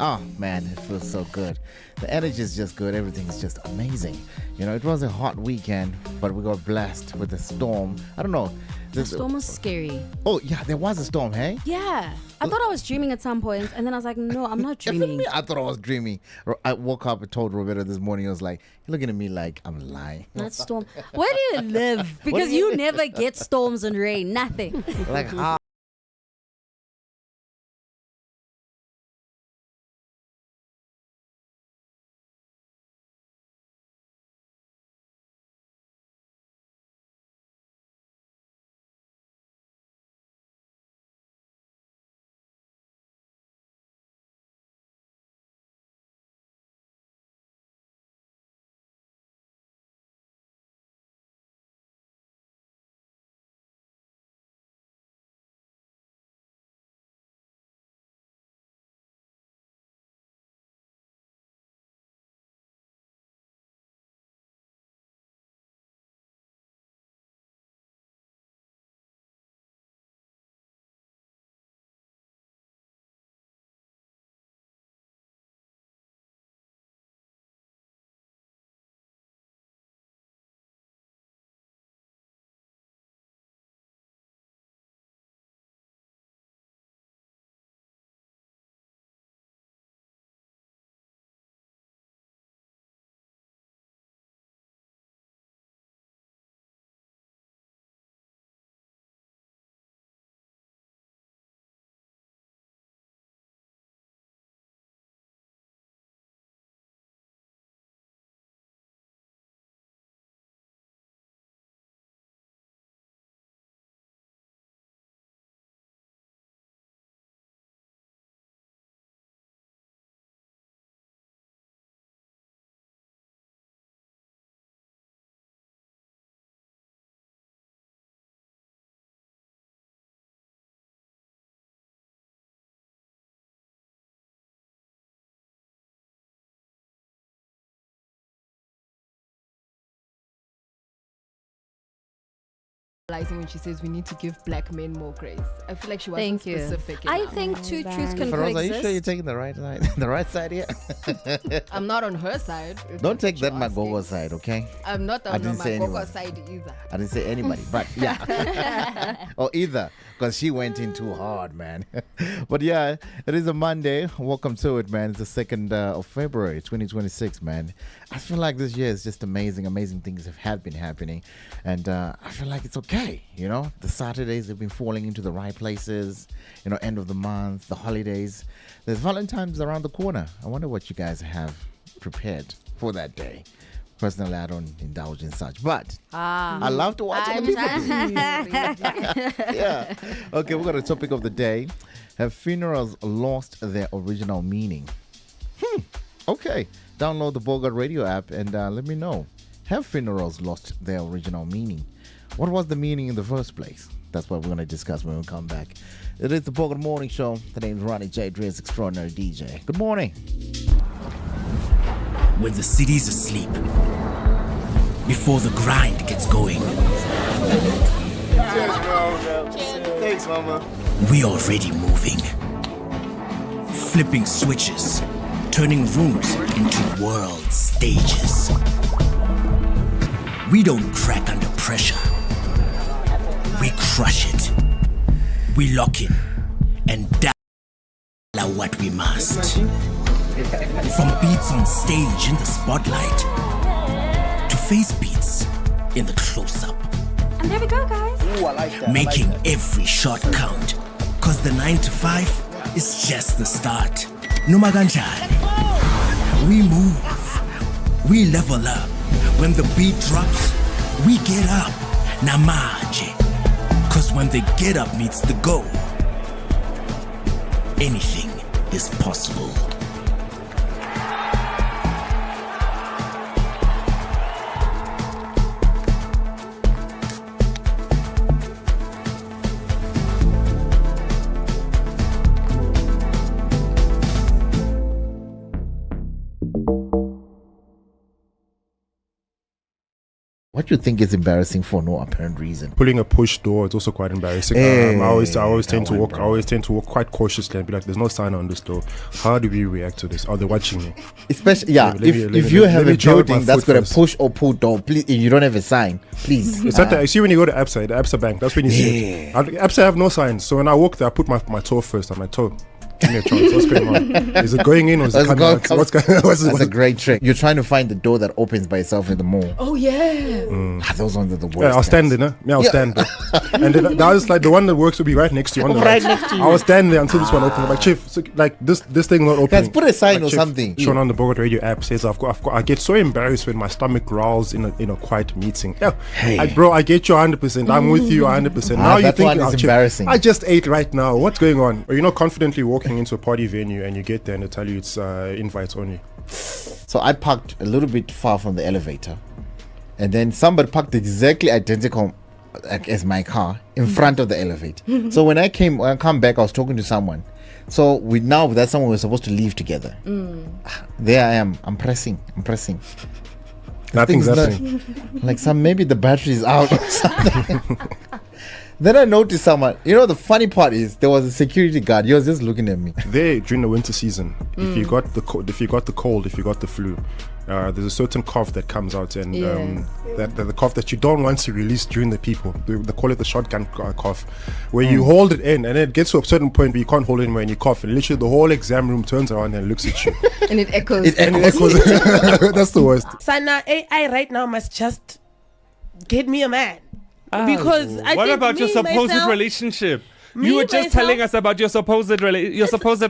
Oh man, it feels so good. The energy is just good. Everything is just amazing. You know, it was a hot weekend, but we got blessed with a storm. I don't know. The storm was scary. Oh yeah, there was a storm, hey? Yeah. I thought I was dreaming at some point, and then I was like, no, I'm not dreaming. I thought I was dreaming. I woke up and told Roberta this morning, I was like, you're looking at me like I'm lying. That storm. Where do you live? Because you never get storms and rain. Nothing. Like how? When she says we need to give black men more grace, I feel like she wasn't specific enough. I think two truths can Feroz, are you coexist. sure you're taking the right side? The right side here? I'm not on her side. Don't take that Magogo side, okay? I'm not on my Gogo side either. I didn't say anybody, but yeah. Or either, because she went in too hard, man. But yeah, it is a Monday. Welcome to it, man. It's the 2nd of February, 2026, man. I feel like this year is just amazing. Amazing things have been happening. And I feel like it's okay, you know? The Saturdays have been falling into the right places. You know, end of the month, the holidays. There's Valentine's around the corner. I wonder what you guys have prepared for that day. Personally, I don't indulge in such, but I love to watch other people do. Yeah. Okay, we got a topic of the day. Have funerals lost their original meaning? Okay. Download the Bogart Radio app and let me know. Have funerals lost their original meaning? What was the meaning in the first place? That's what we're going to discuss when we come back. It is the Bogart Morning Show. The name is Ronnie J. Dre's Extraordinary DJ. Good morning. When the city's asleep, before the grind gets going. Cheers, bro. Thanks, mama. We already moving. Flipping switches, turning rooms into world stages. We don't crack under pressure. We crush it. We lock in and dial what we must. From beats on stage in the spotlight to face beats in the close-up. And there we go, guys. Ooh, I like that. Making every shot count. Cause the 9 to 5 is just the start. Numaganjani. We move. We level up. When the beat drops, we get up. Namaje. Cause when the get up meets the go, anything is possible. What do you think is embarrassing for no apparent reason? Pulling a push door, it's also quite embarrassing. I always tend to walk. I always tend to walk quite cautiously and be like, "There's no sign on this door. How do we react to this? Are they watching me?" Especially, if you have a building that's got a push or pull door, please, if you don't have a sign, please. It's like that. You see when you go to Absa Bank, that's when you see it. Absa have no signs, so when I walk there, I put my toe first. On my toe. Give me a chance. What's going on? Is it going in or is it coming out? What's That's a great trick. You're trying to find the door that opens by itself in the mall. Oh yeah. Those ones are the worst. Yeah, I'll stand there. I'll stand there. And then that was like the one that works will be right next to you. On the right next to you. I was standing there until this one opened. I'm like, Chief, so, like this thing not opening. Guys, put a sign like, or Chief, something. Shown on the Bogart Radio app says I get so embarrassed when my stomach growls in a quiet meeting. Yeah, Hey. bro, I get you 100%. I'm with you 100%. Now you that think one is Chief, embarrassing. I just ate right now. What's going on? Or you're not confidently walking into a party venue and you get there and they tell you it's invites only. So I parked a little bit far from the elevator, and then somebody parked exactly identical as my car in front of the elevator. So when I come back, I was talking to someone. So that someone was supposed to leave together. There I am. I'm pressing. Nothing's Things happening. Like maybe the battery is out or something. Then I noticed someone. You know, the funny part is there was a security guard. He was just looking at me. There during the winter season, if you got the cold, if you got the flu, there's a certain cough that comes out, and that the cough that you don't want to release during the people. They call it the shotgun cough, where you hold it in, and it gets to a certain point where you can't hold it in when you cough, and literally the whole exam room turns around and looks at you. And it echoes. And it echoes. That's the worst. Sana, AI right now must just get me a man. Because I what think about your supposed myself, relationship? me You were just myself- telling us about your supposed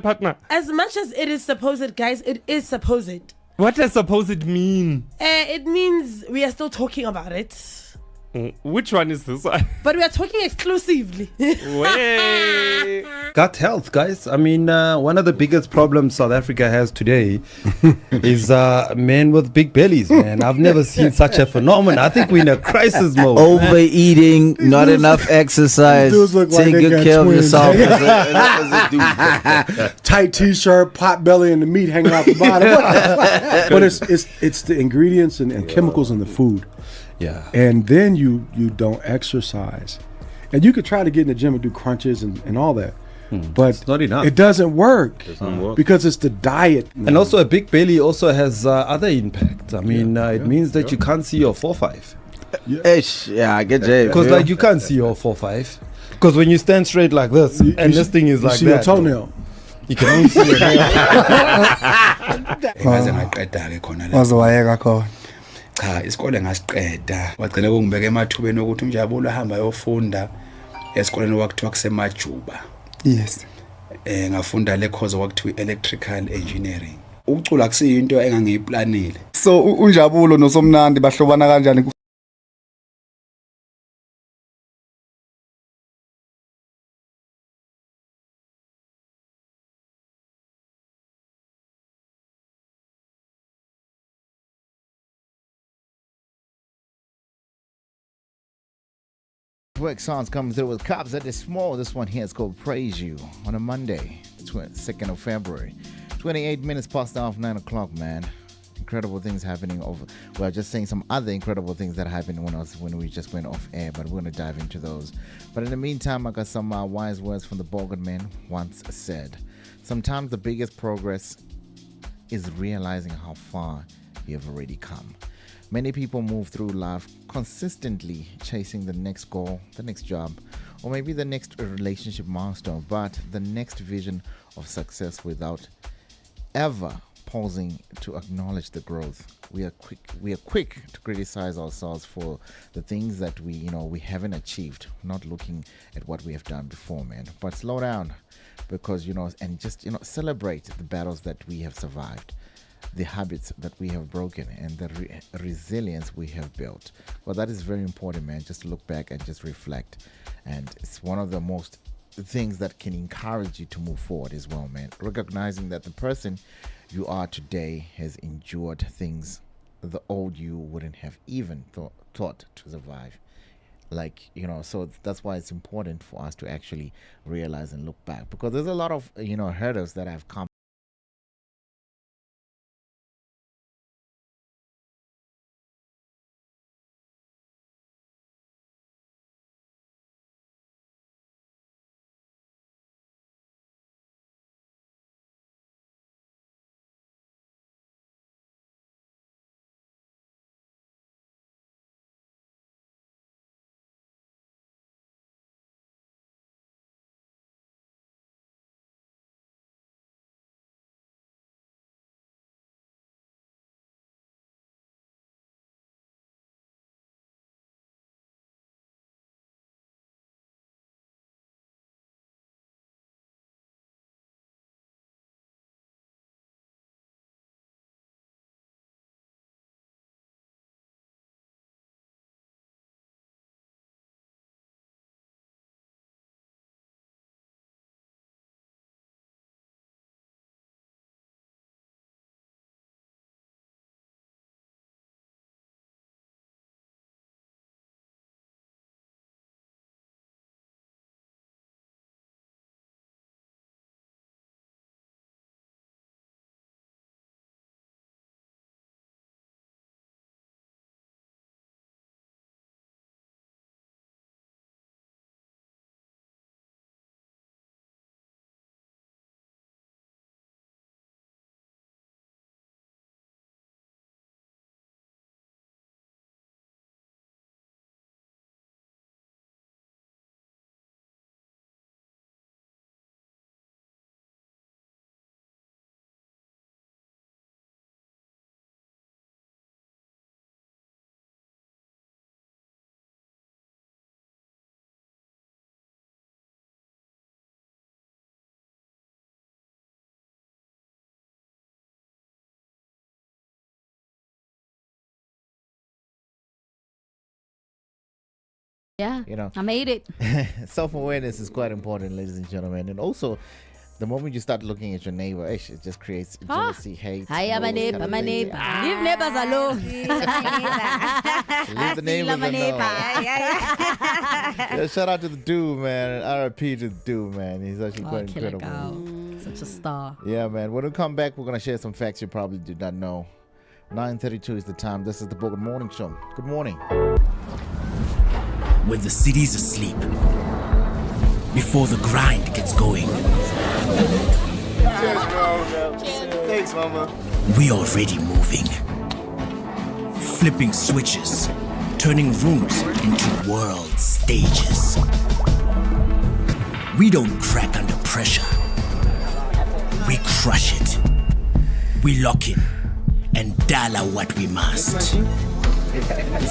partner. as much as it is supposed, guys, it is supposed. What does supposed mean? It means we are still talking about it. Which one is this? But we are talking exclusively. Way. Gut health, guys. I mean, one of the biggest problems South Africa has today is men with big bellies, man. I've never seen such a phenomenon. I think we're in a crisis mode. Overeating, not enough exercise, Dudes look like take they good got care of twins. yourself. as a dude. Tight t-shirt, pot belly, and the meat hanging out the bottom. But it's the ingredients and chemicals in the food. Yeah. And then you don't exercise. And you could try to get in the gym and do crunches and all that. But It's not enough. it doesn't work. Because it's the diet. And also a big belly also has other impacts. I mean, it means that you can't see your 4-5. Yeah, I get Jay. Because like you can't see your 4-5. Because when you stand straight like this, and this thing is you like see that, your toenail. you can only see your nail. Wazowayeka khona cha isikole ngasiqeda wagcina kungibeka emathubeni ukuthi uNjabulo ahamba ayofunda esikoleni wakuthiwa kusemajuba. Yes. Ngafunda le course wakuthiwa electrical engineering. Ukucula akusiyinto engangiyiplanile. So uNjabulo noSomnandi bahlobana kanjani? Work songs coming through with Cops that is small. This one here is called Praise You on a Monday, 2nd of February. 28 minutes past the 9 o'clock, man. Incredible things happening over. Well, just saying some other incredible things that happened when we just went off air, but we're going to dive into those. But in the meantime, I got some wise words from the Bogart man once said. Sometimes the biggest progress is realizing how far you have already come. Many people move through life consistently chasing the next goal, the next job, or maybe the next relationship milestone, but the next vision of success without ever pausing to acknowledge the growth. We are quick to criticize ourselves for the things that we haven't achieved, not looking at what we have done before, man. But slow down, because and just celebrate the battles that we have survived, the habits that we have broken, and the resilience we have built. Well, that is very important, man. Just to look back and just reflect, and it's one of the most things that can encourage you to move forward as well, man. Recognizing that the person you are today has endured things the old you wouldn't have even thought to survive. So that's why it's important for us to actually realize and look back, because there's a lot of hurdles that have come Yeah, You know, I made it. self-awareness is quite important, ladies and gentlemen. And also, the moment you start looking at your neighbor, it just creates jealousy, hate. Hi, I'm a all those neighbor, kind my of things. neighbor. Leave neighbors alone. Leave the neighbors alone. Yeah, shout out to the dude, man. R.I.P. to the dude, man. He's actually quite incredible. Such a star. Yeah, man. When we come back, we're gonna share some facts you probably did not know. 9:32 is the time. This is the Bogart Morning Show. Good morning. When the city's asleep, before the grind gets going, Cheers, bro. Thanks, mama. we already moving. Flipping switches, turning rooms into world stages. We don't crack under pressure. We crush it. We lock in and dollar what we must.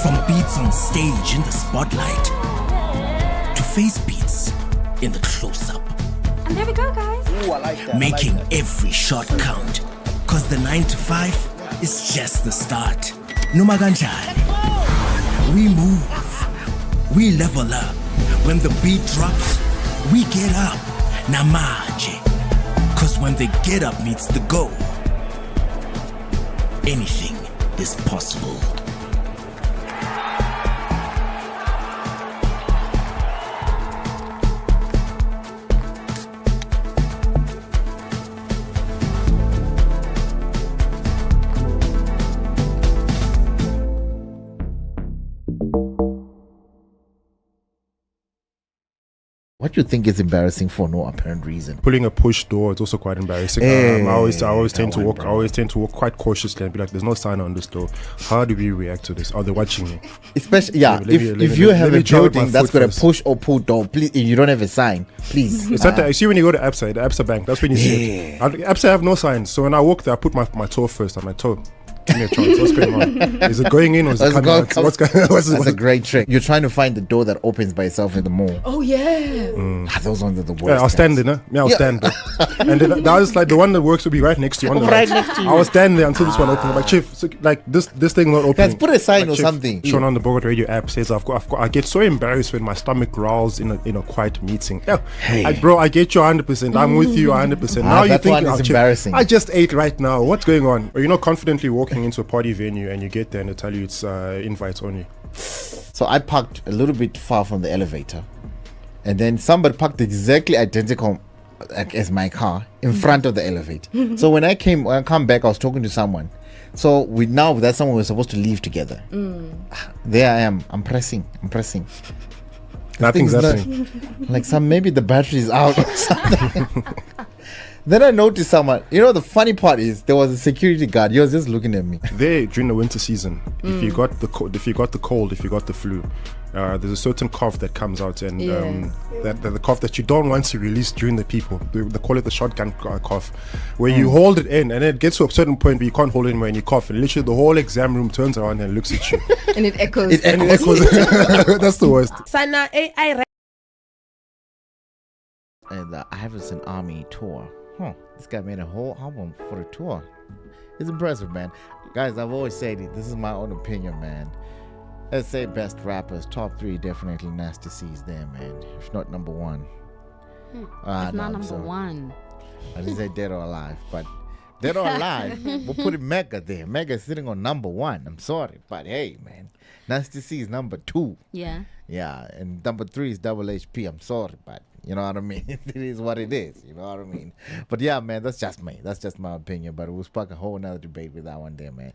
From beats on stage in the spotlight to face beats in the close-up. And there we go, guys. Ooh, I like that. Making every shot count. Cause the 9 to 5 is just the start. Noma kanjani. We move. We level up. When the beat drops, we get up. Namaje. Cause when the get up meets the go, anything is possible. What do you think is embarrassing for no apparent reason? Pulling a push door, it's also quite embarrassing. I always tend to walk. I always tend to walk quite cautiously and be like, "There's no sign on this door. How do we react to this? Are they watching me?" Especially, if you have a building that's got a push or pull door, please, if you don't have a sign, please. It's like that. You see when you go to ABSA, the ABSA bank, that's when you see it. ABSA have no signs. So when I walk there, I put my toe first on my toe. Give me a chance. What's going on? Is it going in or is it coming out? What's going on? That's a great trick. You're trying to find the door that opens by itself in the mall. Oh yeah. Those ones are the worst. Yeah, I'll stand there. I'll stand there. And then that was like the one that works will be right next to you. Right next to you. I was standing there until this one opened. I'm like, Chief, so, like this thing not opening. Guys, put a sign like, or Chief, something. Shown on the Bogart Radio app says I get so embarrassed when my stomach growls in a quiet meeting. Yeah, bro, I get you 100%. I'm with you 100%. Now you think it's embarrassing. I just ate right now. What's going on? Or you're not confidently walking into a party venue and you get there and they tell you it's invites only. So I parked a little bit far from the elevator, and then somebody parked exactly identical as my car in front of the elevator. So when I come back, I was talking to someone. So that someone was supposed to leave together. There I am. I'm pressing. Nothing's happening. Like maybe the battery is out or something. Then I noticed someone. You know, the funny part is there was a security guard. He was just looking at me. There during the winter season, if you got the cold, if you got the flu, there's a certain cough that comes out, and that the cough that you don't want to release during the people. They call it the shotgun cough, where you hold it in, and it gets to a certain point where you can't hold it anymore, and you cough, and literally the whole exam room turns around and looks at you, and it echoes. That's the worst. Sana AI. And I have an army tour. This guy made a whole album for the tour. It's impressive, man. Guys, I've always said it. This is my own opinion, man. Let's say best rappers, top 3, definitely Nasty C's there, man. If not number 1. If not number 1. I didn't say dead or alive, but dead or alive, we'll put it Mega there. Mega's sitting on number 1. I'm sorry, but hey, man. Nasty C is number 2. Yeah. Yeah, and number 3 is Double HP. I'm sorry, but you know what I mean? It is what it is. You know what I mean? But yeah, man, that's just me. That's just my opinion. But we'll spark a whole nother debate with that one there, man.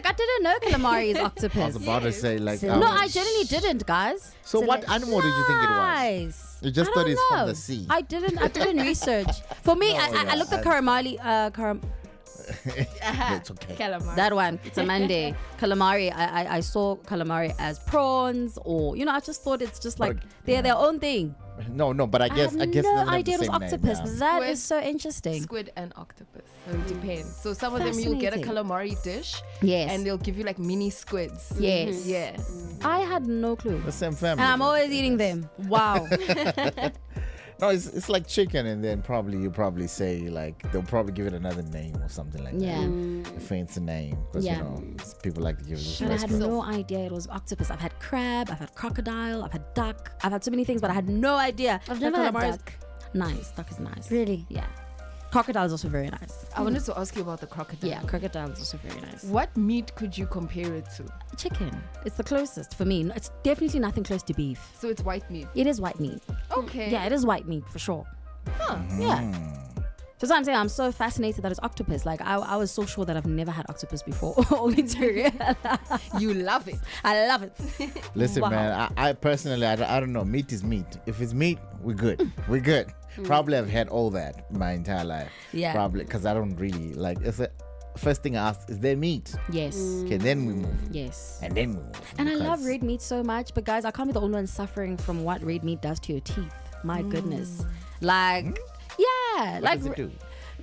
I didn't know calamari is I octopus. was about to say, like, No, I genuinely didn't, guys. So what animal did you think it was? Nice. You just I thought don't it's from know. the sea. I didn't research. For me, I looked at calamari. It's okay. Calamari. That one, it's a Monday. Calamari, I saw calamari as prawns, or I just thought it's just like they're their own thing. No, but I guess I had it no doesn't have idea it the was same name, octopus. yeah. That Squid. is so interesting. Squid and octopus. So it depends. So some of them you'll get a Fascinating. calamari dish. Yes. And they'll give you like mini squids. Yes. Yeah. I had no clue. The same family. And I'm always eating them. Wow. No, it's like chicken, and then you probably say, like, they'll probably give it another name or something like Yeah. that. A fancy name. Because, people like to give it And I had restaurant. no idea it was octopus. I've had crab, I've had crocodile, I've had duck. I've had so many things, but I had no idea. I've that never had calamari is duck. Nice. Duck is nice. Really? Yeah. Crocodile is also very nice. I wanted to ask you about the crocodile. Yeah, crocodile is also very nice. What meat could you compare it to? Chicken. It's the closest for me. It's definitely nothing close to beef. So it's white meat. It is white meat. Okay. Yeah, it is white meat for sure. Huh. Yeah. So that's what I'm saying. I'm so fascinated that it's octopus. Like I was so sure that I've never had octopus before. Only to realize. You love it. I love it. Listen, Wow. man, I personally, I don't know. Meat is meat. If it's meat, we're good. We're good. Probably I've had all that my entire life. Yeah. Probably because I don't really like. It's the first thing I ask is there meat? Yes. Okay, then we move. Yes. And then we move. And I love because- red meat so much, but guys, I can't be the only one suffering from what red meat does to your teeth. My goodness. Like, yeah. What like does it do?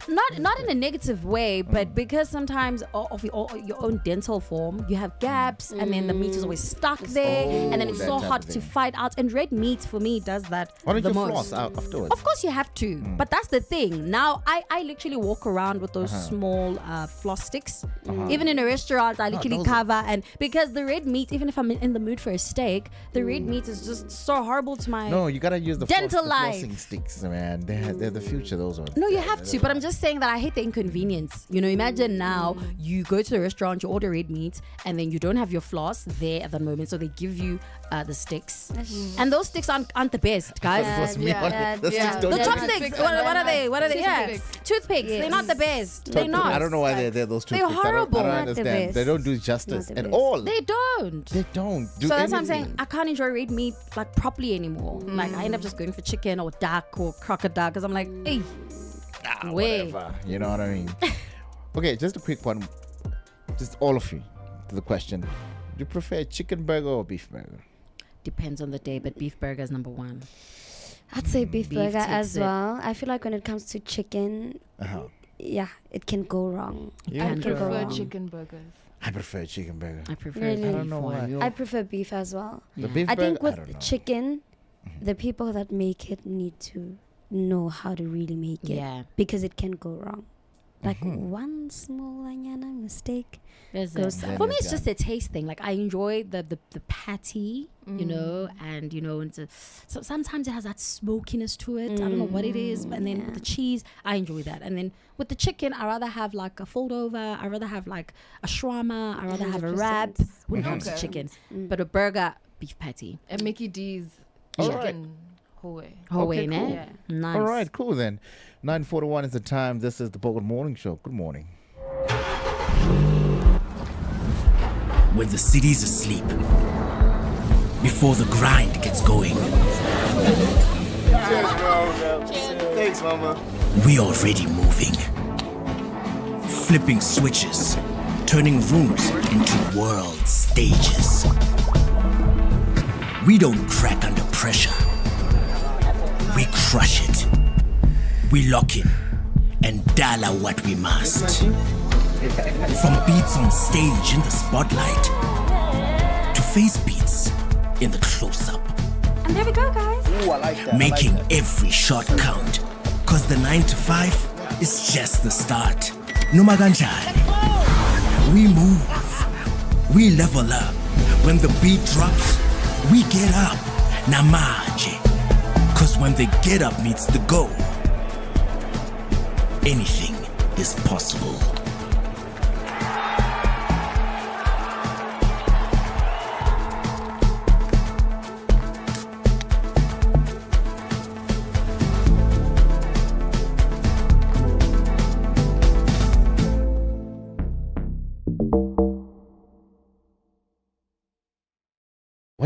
not in a negative way, but because sometimes of your own dental form, you have gaps, and then the meat is always stuck there, and then it's that so type hard of to thing. fight out. And red meat for me does that Why don't the you most. floss out afterwards? Of course you have to, but that's the thing. Now I literally walk around with those small floss sticks. Even in a restaurant, I literally those cover, and because the red meat, even if I'm in the mood for a steak, the red meat is just so horrible to my. No, you gotta use the Dental the life. flossing sticks, man. They're the future. Those ones. No, you have to, but I'm just saying that I hate the inconvenience. Imagine now you go to the restaurant, you order red meat, and then you don't have your floss there at that moment, so they give you the sticks, and those sticks aren't the best, guys. Floss me on it. The sticks don't The do it. chopsticks, what are they? What are they? Yeah, toothpicks. They're not the best. They're not. I don't know why they're those They're toothpicks. horrible. I don't Not the understand. best. They don't do justice Not the at best. all. They don't. They don't do So that's what I'm saying. anything. I can't enjoy red meat like properly anymore. Like I end up just going for chicken or duck or crocodile because I'm like, hey, wait. Whatever. You know what I mean? Okay, just a quick one. Just all of you to the question. Do you prefer chicken burger or beef burger? Depends on the day, but beef burger is number one. I'd say beef Beef burger takes as it. well. I feel like when it comes to chicken, yeah, it can go wrong. Yeah. I It can go prefer wrong. chicken burgers. I prefer chicken burger. I prefer Really? I don't know why. I prefer beef as well. The beef I burger, think I don't know. with chicken, the people that make it need to know how to really make it. Yeah. Because it can go wrong. Like one small mistake. There's goes a- south. for me, it's Yeah. just a taste thing. Like I enjoy the patty, and so sometimes it has that smokiness to it. I don't know what it is, and then with the cheese, I enjoy that. And then with the chicken, I rather have like a fold over. I rather have like a shawarma. I rather have a wrap. 100%. When it comes to Okay. chicken, but a burger, beef patty. And Mickey D's All chicken whole. Whole way, Okay, ne? cool. Yeah. Nice. All right, cool then. 9:41 is the time. This is the Bogart Morning Show. Good morning. When the city's asleep, before the grind gets going, Cheers, bro. Thanks, mama. we already moving. Flipping switches, turning rooms into world stages. We don't crack under pressure. We crush it. We lock in and dollar what we must. From beats on stage in the spotlight to face beats in the close-up. And there we go, guys. Ooh, I like that. Making every shot count. Cause the 9 to 5 is just the start. Noma kanjani. We move. We level up. When the beat drops, we get up. Namaje. Cause when the get up meets the go, anything is possible.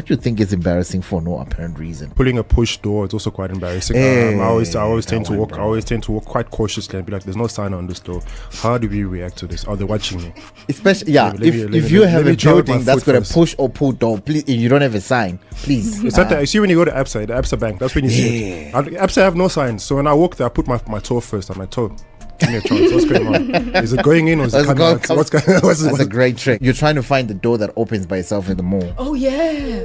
What do you think is embarrassing for no apparent reason? Pulling a push door, it's also quite embarrassing. I always tend to walk quite cautiously and be like, there's no sign on this door. How do we react to this? Are they watching me? Especially, if you have a building that's got a push or pull door, please, if you don't have a sign, please. It's like that. You see when you go to ABSA, the ABSA bank, that's when you see it. ABSA have no signs. So when I walk there, I put my toe first on my toe. Give me a chance. What's going on? Is it going in or is it coming out? What's going on? That's a great trick. You're trying to find the door that opens by itself in the mall. Oh yeah.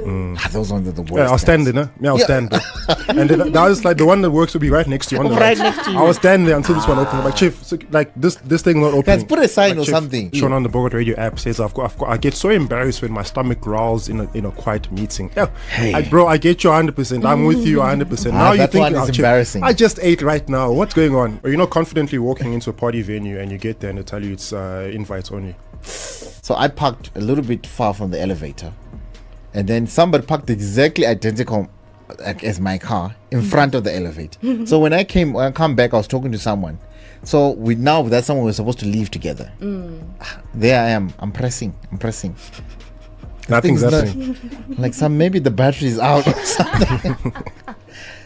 Those ones are the worst. Yeah, I'll stand there. I'll stand there. And then that was like the one that works will be right next to you. Right next to you. I was standing there until this one opened. I'm like, Chief, so, like this thing not opening. Guys, put a sign like, or Chief, something. Shown on the Bogart Radio app says I get so embarrassed when my stomach growls in a quiet meeting. Yeah, I get you 100%. I'm with you 100%. Now you think it's embarrassing. I just ate right now. What's going on? Or you're not confidently walking into a party venue and you get there and they tell you it's invites only. So I parked a little bit far from the elevator, and then somebody parked exactly identical as my car in front of the elevator. So when I come back, I was talking to someone. So that someone was supposed to leave together. There I am. I'm pressing. Nothing's happening. Like maybe the battery is out or something.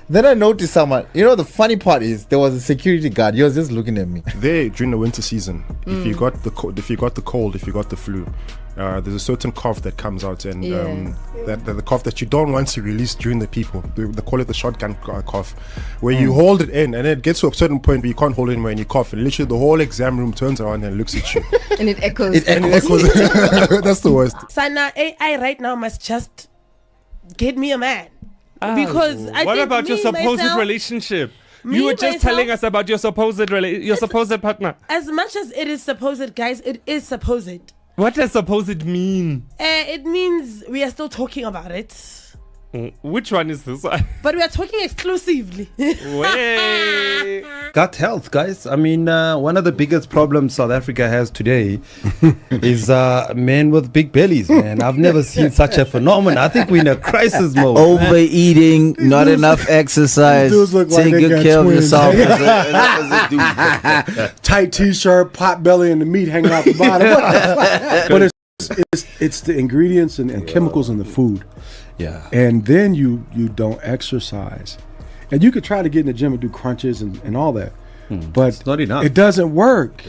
Then I noticed someone. You know, the funny part is there was a security guard. He was just looking at me. There during the winter season, if you got the cold, if you got the flu, there's a certain cough that comes out, and that the cough that you don't want to release during the people. They call it the shotgun cough, where you hold it in, and it gets to a certain point where you can't hold it anymore, and you cough, and literally the whole exam room turns around and looks at you, and it echoes. That's the worst. Sana, AI right now must just get me a man. Because what about your supposed relationship? You were just telling us about your supposed partner. As much as it is supposed, guys, it is supposed. What does supposed mean? It means we are still talking about it. Which one is this? But we are talking exclusively. Gut health, guys. I mean, one of the biggest problems South Africa has today is men with big bellies, man. I've never seen such a phenomenon. I think we're in a crisis mode. Overeating, not enough exercise, take good care of yourself. Tight t-shirt, pot belly, and the meat hanging out the bottom. But it's the ingredients and chemicals in the food. Yeah. And then you don't exercise. And you could try to get in the gym and do crunches and all that. But it's not enough. It doesn't work.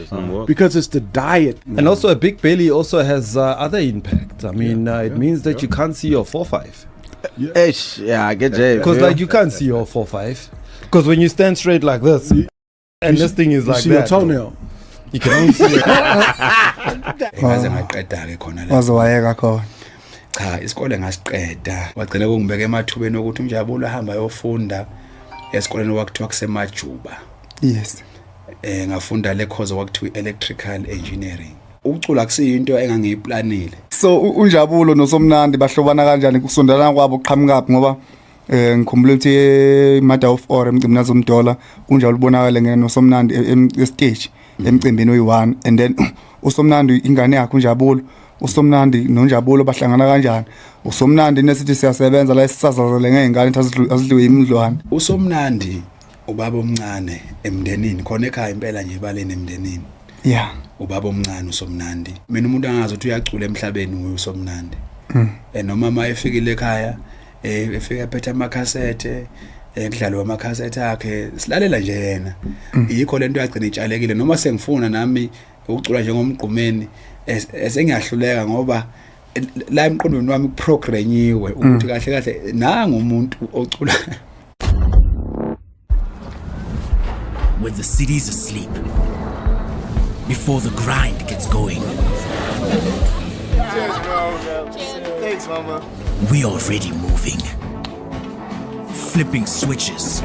Because it's the diet. And also a big belly also has other impact. I mean, it means that you can't see your 4-5. Yeah, I get you. Because like you can't see your 4-5. Because when you stand straight like this, and this thing is like see that. Your toenail. You can only see it. Cha isikole ngasiqeda wagcina kungibeka emathubeni ukuthi umjabulo ahamba yofunda esikoleni wakuthiwa kusemajuba. Yes. Ngafunda le course wakuthiwa electrical engineering. Ukucula kusiyinto engangiyiplanile. So unjabulo noSomnandi bahlobana kanjani kusondelana kwabo qhamukapi ngoba ngikhumbula ukuthi Mother of Or emcimnazo umdola unjabulo ubonakala ngene noSomnandi stage emcimbini oyi1 and then uSomnandi ingane yakhe unjabulo uSomnandi noNjabulo bahlangana kanjani uSomnandi nesithi siyasebenza la esisazazele ngezingane azidliwe imidlwane uSomnandi ubaba omncane emndenini khona ekhaya impela nje baleni emndenini yeah ubaba omncane uSomnandi mina umuntu angazi ukuthi uyacula emhlabeni uSomnandi noma mama efikile ekhaya efika phethe amakhasethe ekudlalwa amakhasethe akhe silalela nje yena yikho lento yagcina itshalekile noma sengifuna nami ukucula njengomgqumeni esengiyahluleka ngoba la emqondweni wami kuprogranyiwe ukuthi kahle kahle nanga umuntu ocula. When the city's asleep, before the grind gets going. Thanks, mama. We already moving. Flipping switches,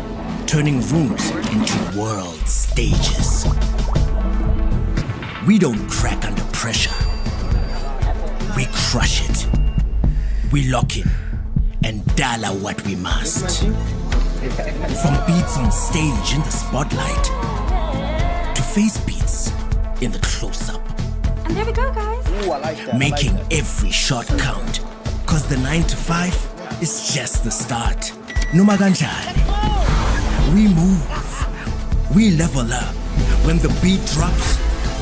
turning rooms into world stages. We don't crack under pressure. We crush it. We lock in and dollar what we must. From beats on stage in the spotlight to face beats in the close-up. And there we go, guys. Ooh, I like that. Making every shot count. Cause the 9 to 5 is just the start. Numaganjani. We move. We level up. When the beat drops,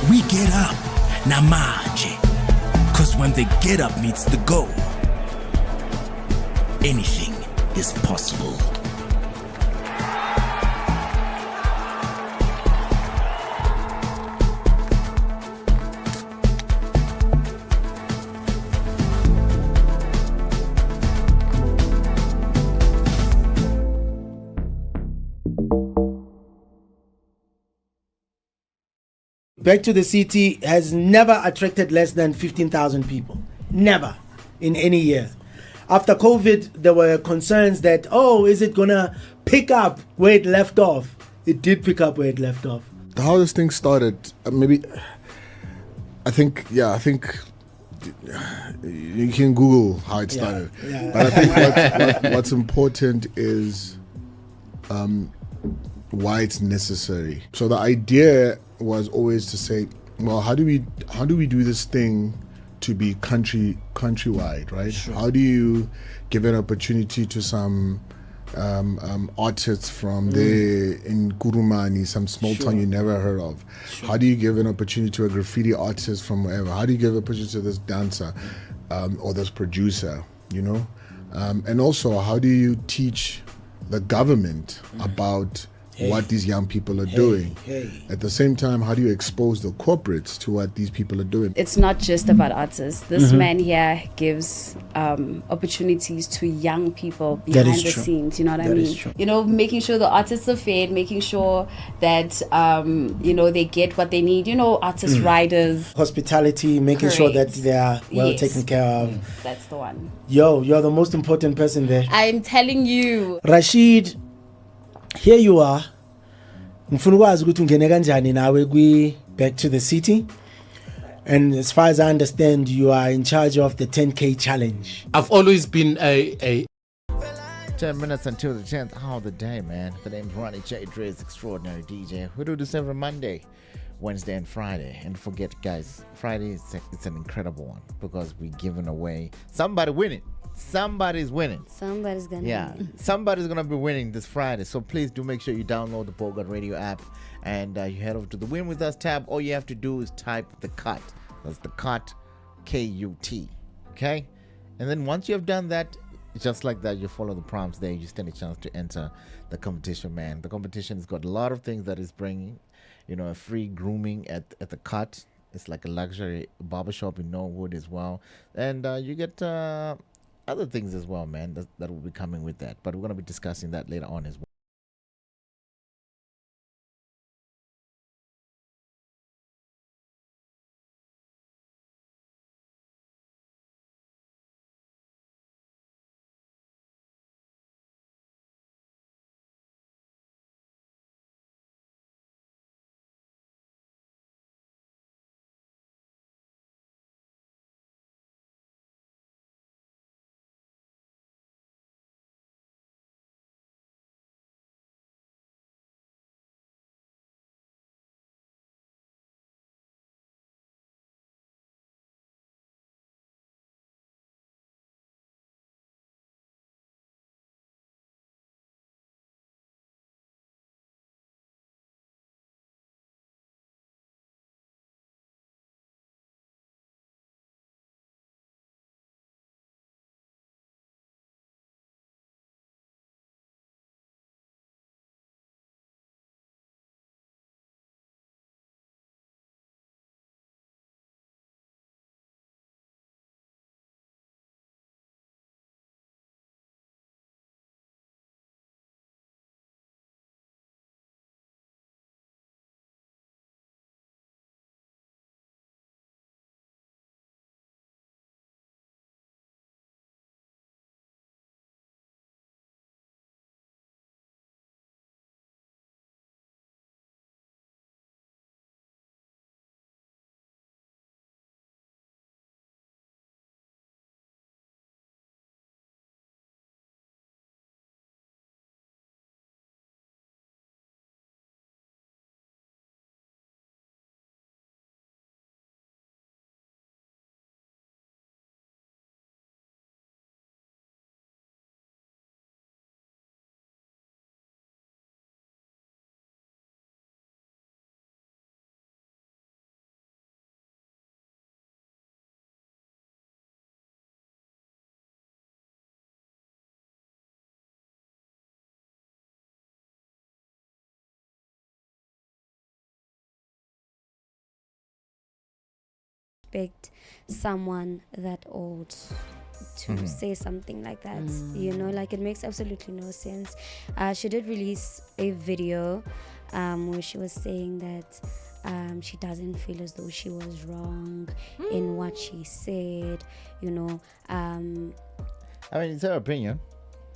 we get up. Namaje. Cause when the get up meets the go, anything is possible. Back to the City has never attracted less than 15,000 people. Never in any year. After COVID, there were concerns that, is it going to pick up where it left off? It did pick up where it left off. How this thing started, I think you can Google how it started. Yeah. But I think what's important is why it's necessary. So the idea was always to say, well, how do we do this thing to be countrywide, right? Sure. How do you give an opportunity to some artists from there in Kurumani, some small town you never heard of? Sure. How do you give an opportunity to a graffiti artist from wherever? How do you give an opportunity to this dancer or this producer, and also, how do you teach the government about what these young people are doing? At the same time, how do you expose the corporates to what these people are doing? It's not just about artists. This man here gives opportunities to young people behind the scenes. You know what I mean? Making sure the artists are fed, making sure that they get what they need. Artist riders, hospitality, making sure that they are well taken care of. That's the one. You're the most important person there. I'm telling you, Rashid. Here you are. Ngifuna ukwazi ukuthi ungene kanjani nawe Back to the City. And as far as I understand, you are in charge of the 10K challenge. I've always been a 10 minutes until the 10th hour of the day, man. The name's Ronnie J. Dre's Extraordinary DJ. We do this every Monday, Wednesday, and Friday. And forget, guys, Friday it's an incredible one because we're giving away somebody winning. Somebody's winning. Somebody's gonna win. Somebody's gonna be winning this Friday. So please do make sure you download the Bogart Radio app and you head over to the Win With Us tab. All you have to do is type the cut. That's the cut, K-U-T. Okay? And then once you have done that, just like that, you follow the prompts there, you stand a chance to enter the competition, man. The competition has got a lot of things that is bringing, a free grooming at the cut. It's like a luxury barbershop in Norwood as well. And you get other things as well, man, that will be coming with that. But we're going to be discussing that later on as well. expect someone that old to say something like that. You know, like it makes absolutely no sense. She did release a video where she was saying that she doesn't feel as though she was wrong in what she said, you know. I mean, it's her opinion.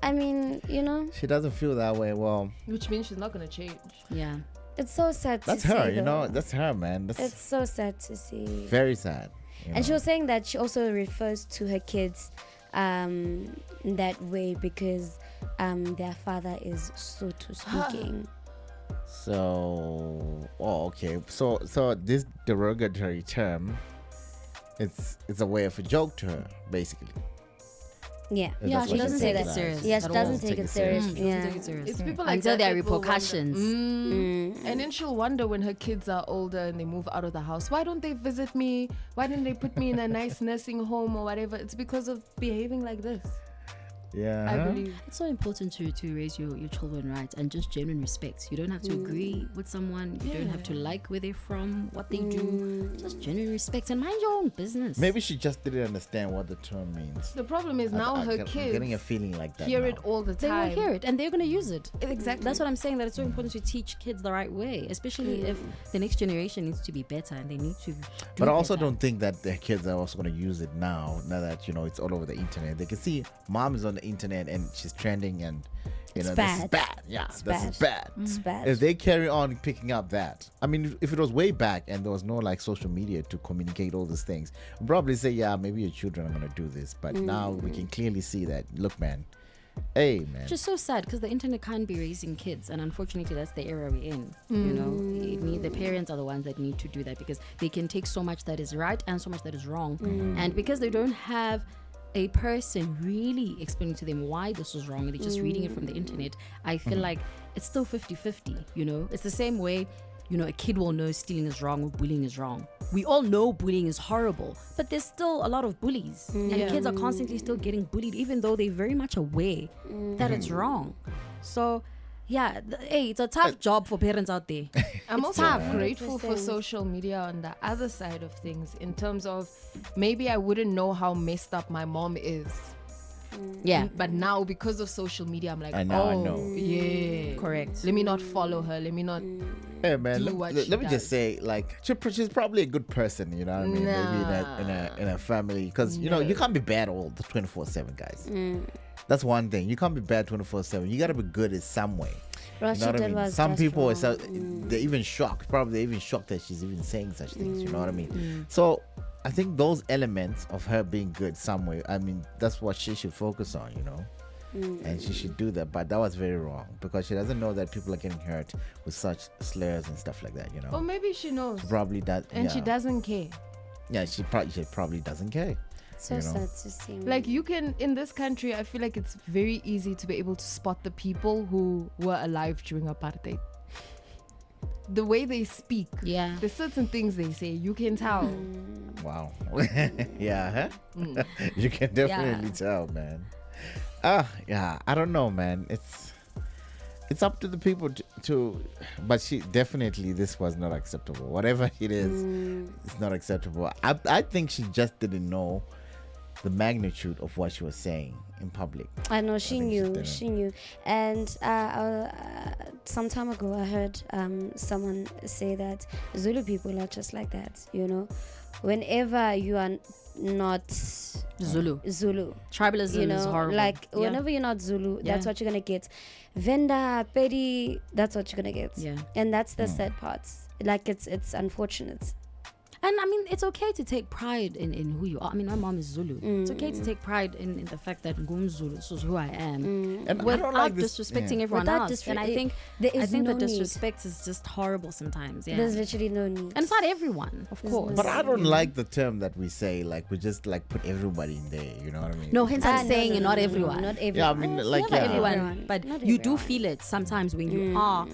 I mean, you know. She doesn't feel that way. Well, which means she's not going to change. Yeah. It's so sad that's to see. That's her, though. you know. That's her, man. It's so sad to see. Very sad. And she was saying that she also refers to her kids that way because their father is Sotho speaking. So, okay. So this derogatory term, it's a way of a joke to her, basically. Yeah, she doesn't take it serious. Yeah, she doesn't take it serious. It's people like until that there are that will repercussions. And then she'll wonder when her kids are older and they move out of the house, why don't they visit me? Why didn't they put me in a nice nursing home or whatever? It's because of behaving like this. Yeah, I believe it's so important to raise your children right, and just genuine respect. You don't have to agree with someone. You don't have to like where they're from, what they do. Just genuine respect and mind your own business. Maybe she just didn't understand what the term means. The problem is now her kids I'm getting a feeling like that hear now. it all the time. They will hear it and they're going to use it. Exactly. That's what I'm saying, that it's so important to teach kids the right way, especially if the next generation needs to be better and they need to do But I also better. don't think that the kids are also going to use it now that, you know, it's all over the internet. They can see mom is on the internet and she's trending and, you know, this is bad. Yeah, this is bad. It's bad. If they carry on picking up that, I mean, if it was way back and there was no like social media to communicate all these things, we'd probably say, yeah, maybe your children are going to do this. But now we can clearly see that, look, man, hey, man. It's just so sad because the internet can't be raising kids, and unfortunately that's the era we're in. You know, the parents are the ones that need to do that because they can take so much that is right and so much that is wrong, and because they don't have a person really explaining to them why this is wrong and they're just reading it from the internet, I feel like it's still 50-50. You know, it's the same way, you know, a kid will know stealing is wrong or bullying is wrong. We all know bullying is horrible, but there's still a lot of bullies, and kids are constantly still getting bullied even though they're very much aware that it's wrong. So yeah, hey, it's a tough job for parents out there. I'm also grateful for social media on the other side of things, in terms of maybe I wouldn't know how messed up my mom is. Yeah. But now because of social media, I'm like, I know. Yeah. Correct. Let me not follow her. Let me not Hey man, do what let she me does. just say, like, she's probably a good person, you know what I mean? Maybe in a family, because you know you can't be bad all the 24/7, guys. That's one thing. You can't be bad 24/7. You gotta be good in some way. You know what I mean? Some people are they're even shocked. Probably they're even shocked that she's even saying such things. You know what I mean? So I think those elements of her being good some way, I mean, that's what she should focus on, you know. And she should do that, but that was very wrong because she doesn't know that people are getting hurt with such slurs and stuff like that, you know. Or maybe she knows. Probably that, And she doesn't care. Yeah, she probably doesn't care. So you know? sad to see. Like, you can, in this country, I feel like it's very easy to be able to spot the people who were alive during apartheid. The way they speak, there's certain things they say, you can tell. Wow. Yeah, huh? You can definitely tell, man. Yeah, I don't know, man. It's up to the people to but she definitely, this was not acceptable. Whatever it is, it's not acceptable. I think she just didn't know the magnitude of what she was saying in public. I know she knew. And some time ago I heard someone say that Zulu people are just like that, you know. Whenever you are not Zulu, tribalism, you know, is horrible. like whenever you're not Zulu, that's what you're gonna get. Venda, Pedi, that's what you're gonna get. And that's the sad part. Like it's unfortunate. And I mean, it's okay to take pride in who you are. I mean, my mom is Zulu. It's okay to take pride in the fact that Ngum Zulu, this is who I am. And without I don't like this, disrespecting everyone else. And I think no the disrespect is just horrible sometimes. Yeah. There's literally no need. And it's not everyone, of course. But I don't like the term that we say, like we just like put everybody in there, you know what I mean? No, hence I'm saying not everyone. Not everyone. Yeah, I mean, like, Not everyone, but you do feel it sometimes when you are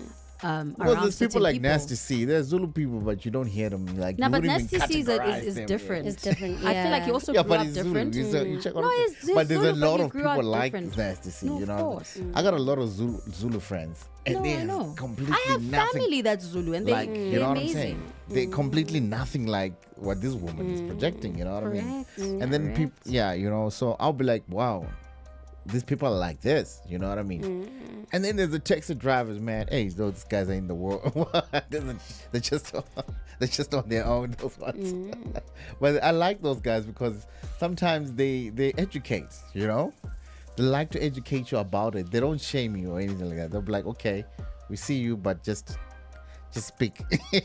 around there's people certain like people. Nasty C. There's Zulu people, but you don't hear them like. No, you but wouldn't even Nasty C categorize is them, different. It's different. I feel like he also Yeah, grew but up he's Zulu. different. You check on No, him. he's But there's Zulu, a lot he of grew up people like different. Nasty C. No, You of know, course. I got a lot of Zulu friends, and No, I they're know. completely I have nothing family that's Zulu, and like they're you know what I'm amazing. saying. They're completely nothing like what this woman is projecting. You know what I mean? Correct. And then people, yeah, you know. So I'll be like, wow, these people are like this. You know what I mean? And then there's the taxi drivers, man. Hey, those guys ain't in the world. they're just on their own. Those ones. But I like those guys because sometimes they educate. You know, they like to educate you about it. They don't shame you or anything like that. They'll be like, okay, we see you, but just speak.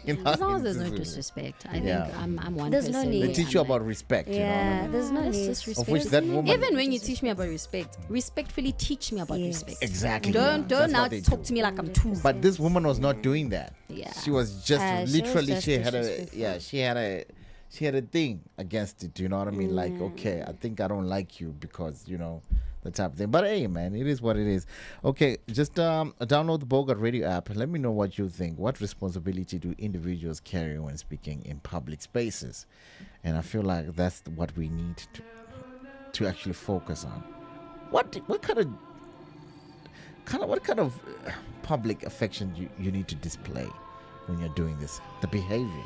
You know? As long as there's no disrespect, I think I'm one There's person. no need. They teach you about respect. Yeah, you know what I mean? there's no Let's need. just Of which that woman. Even when you teach me about respect, respectfully teach me about respect. Exactly. Don't That's now what they talk do. to me like I'm too. But this woman was not doing that. Yeah. She was just she was literally just she had a disrespectful. she had a thing against it. You know what I mean? Like, okay, I think I don't like you because you know the type of thing. But hey, man, it is what it is. Okay, just download the Bogart Radio app. Let me know what you think. What responsibility do individuals carry when speaking in public spaces? And I feel like that's what we need to actually focus on. What kind of public affection you need to display when you're doing this? The behavior.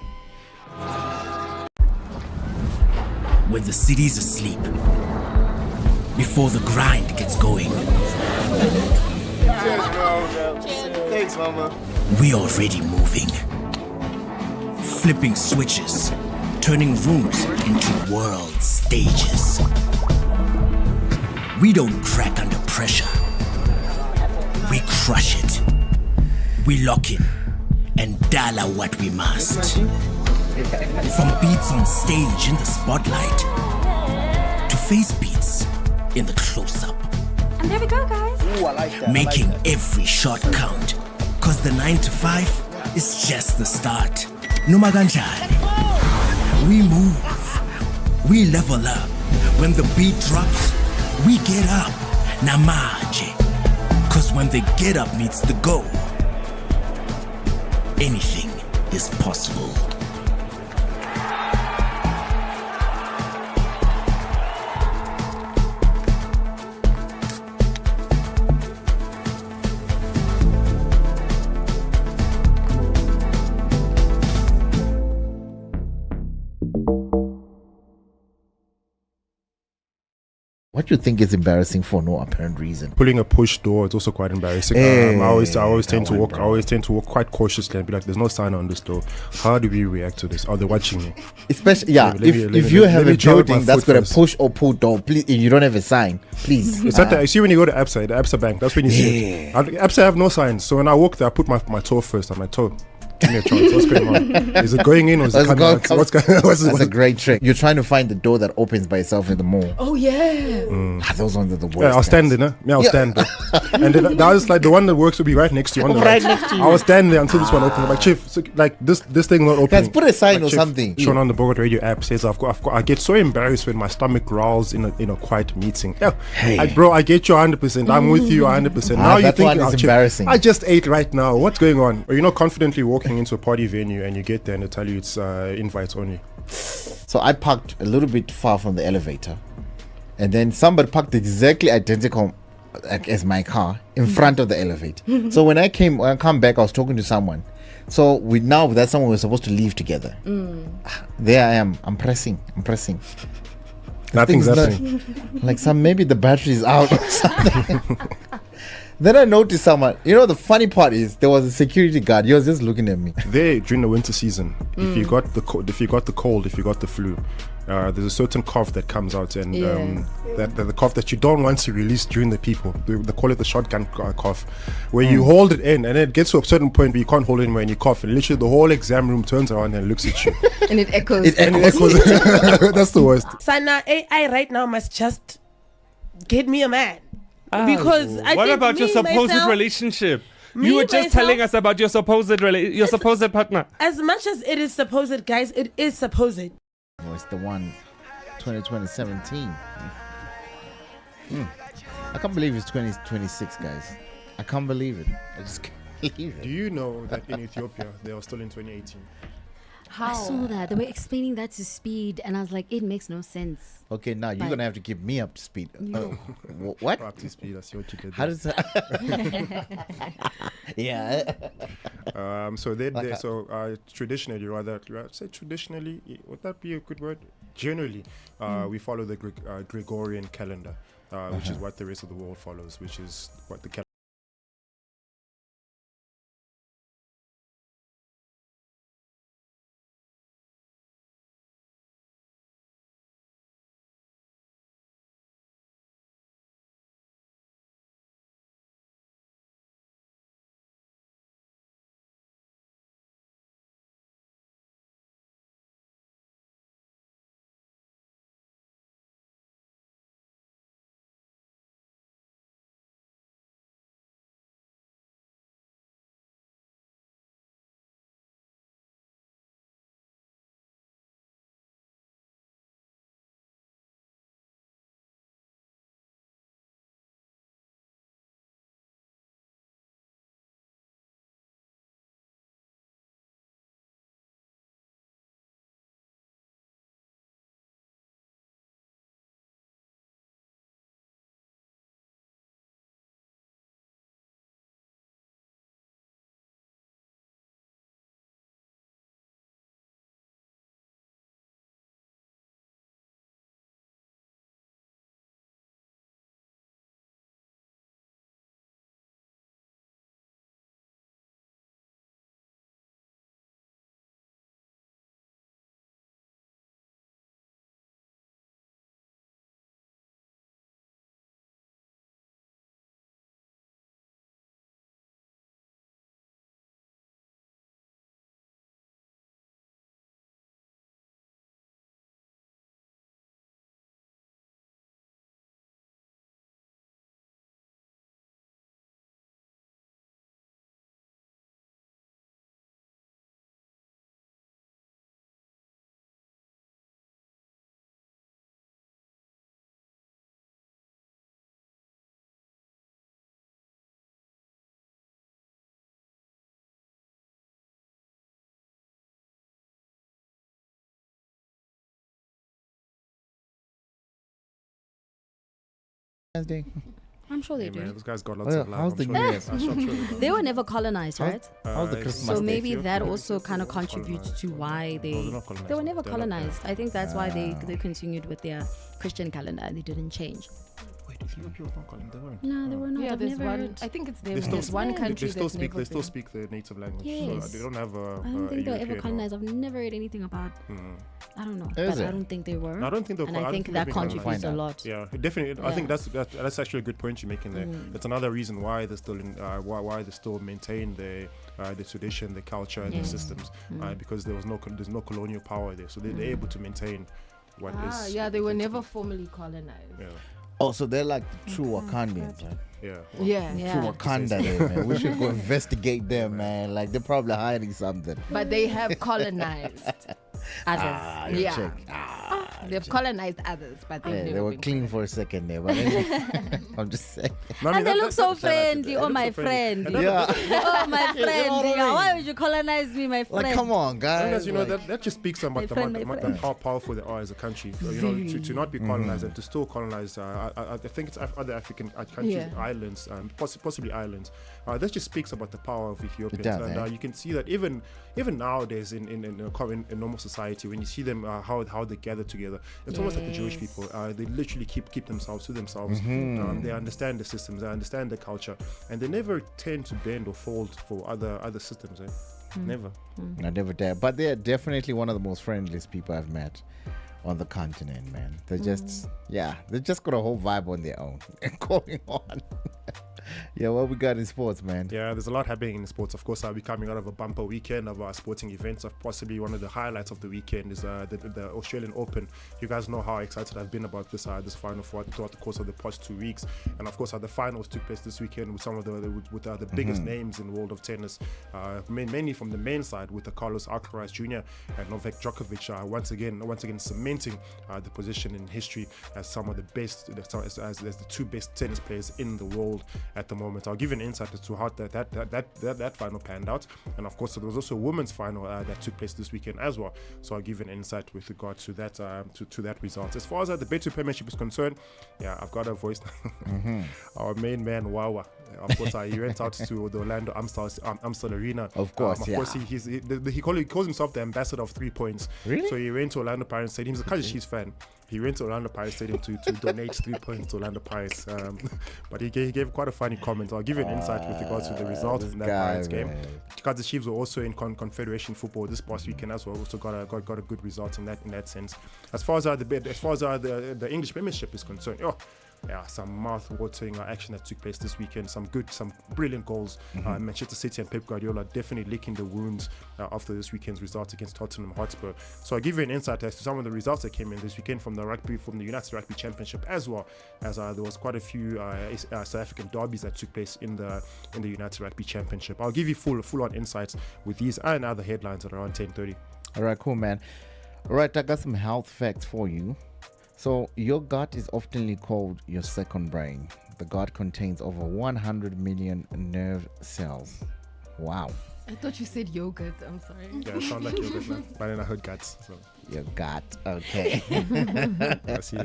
When the city's asleep, before the grind gets going, Cheers, bro. Thanks, mama. we already moving. Flipping switches, turning rooms into world stages. We don't crack under pressure. We crush it. We lock in and dial out what we must. From beats on stage in the spotlight to face beats in the close-up. And there we go, guys. Ooh, I like that. Making every shot count. Cause the 9 to 5 is just the start. Numaganjani. We move. We level up. When the beat drops, we get up. Namaje. Cause when the get up meets the go, anything is possible. What do you think is embarrassing for no apparent reason? Pulling a push door is also quite embarrassing. I always tend to walk quite cautiously and be like, "There's no sign on this door. How do we react to this? Are they watching me?" Especially, if you have a building that's got a push or pull door, please, you don't have a sign, please. It's you see when you go to ABSA, the ABSA bank, that's when you see it. ABSA have no signs, so when I walk there, I put my toe first. I'm like, toe, give me a chance. What's going on? Is it going in or is it coming out? What's That's a great trick. You're trying to find the door that opens by itself in the mall. Oh yeah. Those ones are the worst. Yeah, I'll stand there. I'll stand there. And then that was like the one that works will be right next to you. On the Right next to you. I was standing there until this one opened. I'm like, Chief, so, like this thing not opening. Guys, put a sign like, or Chief, something. Sean on the Bogart Radio app says I get so embarrassed when my stomach growls in a quiet meeting. Yeah, bro, I get you 100%. I'm with you 100%. Now you think it's embarrassing. I just ate right now. What's going on? Or you're not confidently walking into a party venue and you get there and they tell you it's invites only. So I parked a little bit far from the elevator, and then somebody parked exactly identical as my car in front of the elevator. So when I come back, I was talking to someone. So that someone was supposed to leave together. There I am. I'm pressing. Nothing's happening. Like maybe the battery is out or something. Then I noticed someone. You know, the funny part is there was a security guard. He was just looking at me. There during the winter season, if you got the cold, if you got the flu, there's a certain cough that comes out, and that the cough that you don't want to release during the people. They call it the shotgun cough, where you hold it in, and it gets to a certain point where you can't hold it in when you cough, and literally the whole exam room turns around and looks at you, and it echoes. That's the worst. Sana, AI right now must just get me a man. Because what about your supposed relationship? You were just telling us about your supposed partner. As much as it is supposed, guys, it is supposed. Oh, it's the one 2017. I can't believe it's 2026, guys. I can't believe it. believe it. Do you know that in Ethiopia they are still in 2018? I saw that. They were explaining that to Speed, and I was like, it makes no sense. Okay, now you're going to have to keep me up to speed. What? Up to speed, I see what you did. How does that? Yeah. So traditionally, say traditionally, would that be a good word? Generally, we follow the Gregorian calendar, which is what the rest of the world follows, which is what the calendar. I'm sure they do. Man, those guys got lots of love. How's the New Year? They were never colonized, right? How's the Christmas? So maybe Ethiopia? that also kind of contributes to why they were never colonized. I think that's why they continued with their Christian calendar. They didn't change. Wait, Ethiopia was not colonized. They weren't. No, they were not. Yeah, I've there's never one. heard. I think it's They there. There's one country They still that's speak. never They still been. speak the native language. Yes. So they don't have a. I don't think they were ever European colonized. I've never heard anything about. I don't know, Is but it? I don't think they were. I don't think they're. And I think that contributes a lot. Yeah, definitely. I think that's actually a good point you're making there. That's another reason why they're still in. Why they still maintain the tradition, the culture, and the systems. Because there's no colonial power there, so they're able to maintain what is. Yeah, they were never formally colonized. Yeah. Oh, so they're like the true Wakandians, right? Yeah. True Wakanda, there, man. We should go investigate them, man. Like they're probably hiding something. But they have colonized others. They've colonized others, but they were clean for a second there, but I'm just saying. And they look so friendly. Oh, my friend. Yeah. Oh, my friend. Why would you colonize me, my friend? Like, come on, guys. You know, that just speaks about how powerful they are as a country. You know, to not be colonized and to still colonize. I think it's other African countries, islands, possibly islands. That just speaks about the power of Ethiopians. And you can see that even nowadays in normal society, when you see them how they gather together, it's almost like the Jewish people. They literally keep themselves to themselves. They understand the systems, they understand the culture, and they never tend to bend or fold for other systems. Never. I never dare. But they're definitely one of the most friendliest people I've met on the continent, man. They're just they just got a whole vibe on their own going on. Yeah, what we got in sports, man? Yeah, there's a lot happening in sports. Of course, we're coming out of a bumper weekend of our sporting events. Possibly one of the highlights of the weekend is the Australian Open. You guys know how excited I've been about this Final Four throughout the course of the past 2 weeks. And of course, the finals took place this weekend with some of the biggest names in the world of tennis, mainly from the men's side with the Carlos Alcaraz Jr. and Novak Djokovic once again cementing the position in history as some of the best, as the two best tennis players in the world. at the moment. I'll give you an insight as to how that final panned out, and of course there was also a women's final that took place this weekend as well. So I'll give you an insight with regard to that to that result. As far as the Gateaux Premiership is concerned, yeah, I've got a voice now. Our main man Wawa, of course, he went out to the Orlando Amstel Arena. Of course, he calls himself the ambassador of 3 points. Really? So he went to Orlando Pirates Stadium. He's a Kaiser Chiefs fan. He went to Orlando Pirates Stadium to donate 3 points to Orlando Pirates. But he gave quite a funny comment. I'll give you an insight with regards to the result in that Pirates game. Kaiser Chiefs were also in Confederation football this past weekend as well. Also got a good result in that sense. As far as the English Premiership is concerned, some mouth-watering action that took place this weekend. Some brilliant goals. Manchester City and Pep Guardiola definitely licking the wounds after this weekend's result against Tottenham Hotspur. So I'll give you an insight as to some of the results that came in this weekend from the United Rugby Championship, as well as there was quite a few South African derbies that took place in the United Rugby Championship. I'll give you full-on insights with these and other headlines at around 10:30. All right, cool, man. All right, I got some health facts for you. So your gut is often called your second brain. The gut contains over 100 million nerve cells. Wow. I thought you said yogurt. I'm sorry. Yeah, it sounds like yogurt, man. But then I heard guts. So. Your gut. Okay. I see.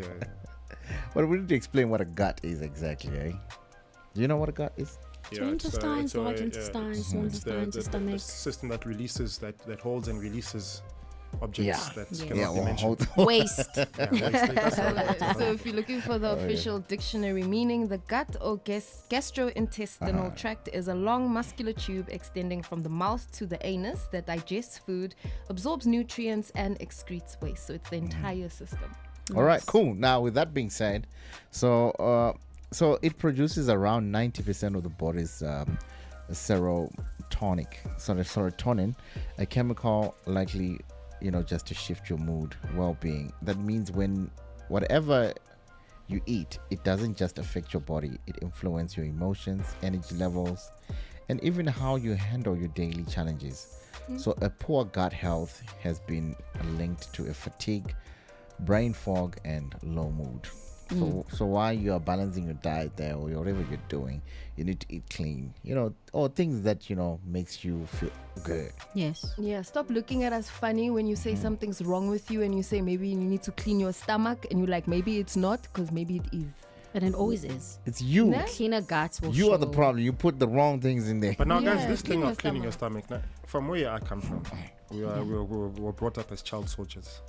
But we need to explain what a gut is exactly, eh? Do you know what a gut is? Yeah, intestines, large intestines, small intestines, stomach. The system that releases, that holds and releases objects that cannot be mentioned. Waste. So if you're looking for the official dictionary meaning, the gut or gastrointestinal tract is a long muscular tube extending from the mouth to the anus that digests food, absorbs nutrients, and excretes waste. So it's the entire system. All right, cool. Now, with that being said, so it produces around 90% of the body's serotonin, a chemical likely, just to shift your mood, well-being. That means when whatever you eat, it doesn't just affect your body, it influences your emotions, energy levels, and even how you handle your daily challenges. So a poor gut health has been linked to a fatigue, brain fog, and low mood. So while you are balancing your diet there or whatever you're doing, you need to eat clean, or things that, makes you feel good. Yes. Yeah, stop looking at us funny when you say something's wrong with you and you say maybe you need to clean your stomach and you're like, maybe it's not, because maybe it is. And it always is. It's you. Cleaner guts will You show. are the problem. You put the wrong things in there. But now, guys, this thing of cleaning your stomach, from where I come from, we were brought up as child soldiers.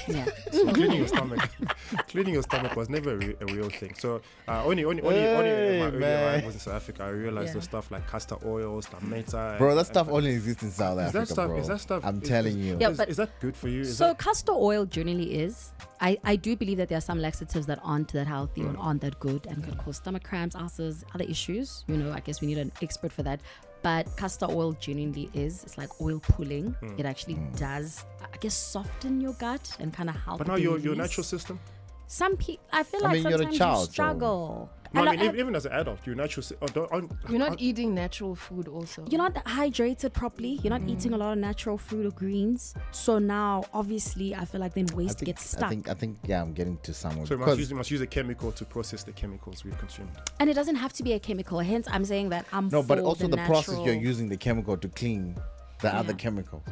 Yeah. So cleaning your stomach was never a real thing. So only in my earlier life was in South Africa, I realized the stuff like castor oil, stameta. Bro, that stuff only exists in South Africa, bro. Is that stuff? I'm telling you. Yeah, is that good for you? Castor oil generally is. I do believe that there are some laxatives that aren't that healthy or aren't that good and could cause stomach cramps, ulcers, other issues. I guess we need an expert for that. But castor oil genuinely it's like oil pulling. It actually does, I guess, soften your gut and kind of help. But now your natural system? Some people, I feel like sometimes you're a child, you struggle. No, even as an adult, you're natural. You're not eating natural food also. You're not hydrated properly. You're not eating a lot of natural fruit or greens. So now, obviously, I feel like then waste gets stuck. I think, I'm getting to some. So you must use a chemical to process the chemicals we've consumed. And it doesn't have to be a chemical. Hence, I'm saying that No, but also the natural process you're using the chemical to clean the other chemicals.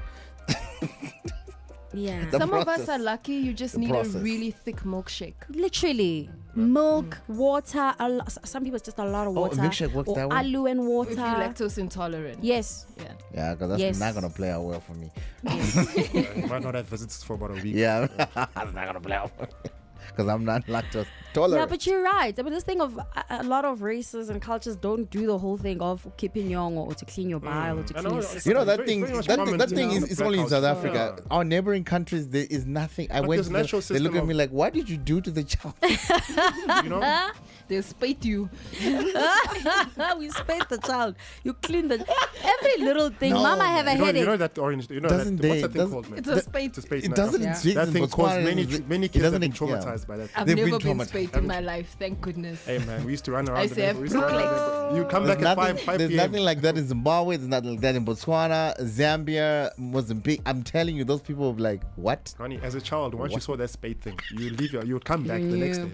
Yeah. Some of us are lucky. You just need a really thick milkshake. Literally. Milk, water. Some people it's just a lot of water. Milkshake works that way. Alu and water. If you're lactose intolerant. Yes. Yeah, because that's not going to play out well for me. You might not have visits for about a week. Yeah, that's not going to play out for me. Because I'm not lactose tolerant. Yeah, but you're right. I mean, this thing of a lot of races and cultures don't do the whole thing of keeping young or to clean your bile or to clean your system. That thing is only in South Africa. Yeah. Our neighboring countries, there is nothing. I went to them, they look at me like, what did you do to the child? They spite you. We spite the child. You clean every little thing. No, Mama have a headache. You know that orange. What's that thing called, man? It's a spate. It doesn't exist. That thing caused many kids have been traumatized by that. I've never been spate in my life. Thank goodness. Hey man, we used to run around. I say you come back at 5 p.m. There's nothing like that in Zimbabwe. There's nothing like that in Botswana, Zambia, Mozambique. I'm telling you, those people were like, what? Ronnie, as a child, once you saw that spade thing, you would come back the next day.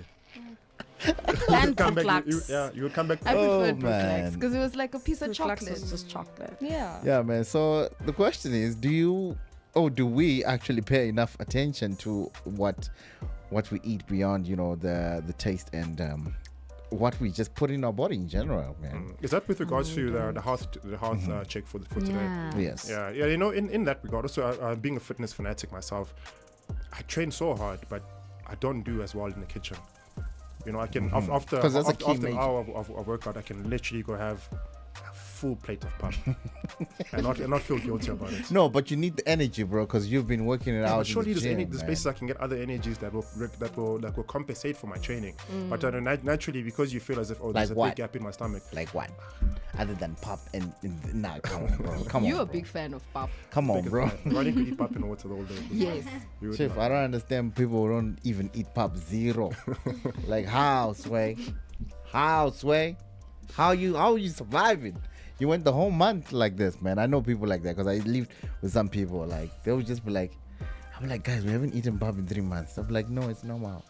And come back. Brooklaks. You would come back. I preferred man. Brooklaks because it was like a piece of Brooklaks chocolate. was just chocolate. Yeah. Yeah, man. So the question is, do we actually pay enough attention to what we eat beyond, the taste and what we just put in our body in general, man? Is that with regards to the health check for today? Yes. Yeah. In that regard, also being a fitness fanatic myself, I train so hard, but I don't do as well in the kitchen. I can after an hour of workout, I can literally go have a full plate of pap and not feel guilty about it. No, but you need the energy, bro, because you've been working it out. But surely in the gym, there's places I can get other energies that will compensate for my training. But naturally, because you feel as if there's a big gap in my stomach. Like what? Other than pap and nah, come on, bro. Come on. You're a big fan of pap. Come on, bro. Running could eat pap and water all day. Yes. Chief, I don't understand people who don't even eat pap. Zero. Like how, Sway? How are you surviving? You went the whole month like this, man. I know people like that because I lived with some people. Like they would just be like, I'm like, guys, we haven't eaten pap in 3 months. I'm like, no, it's normal.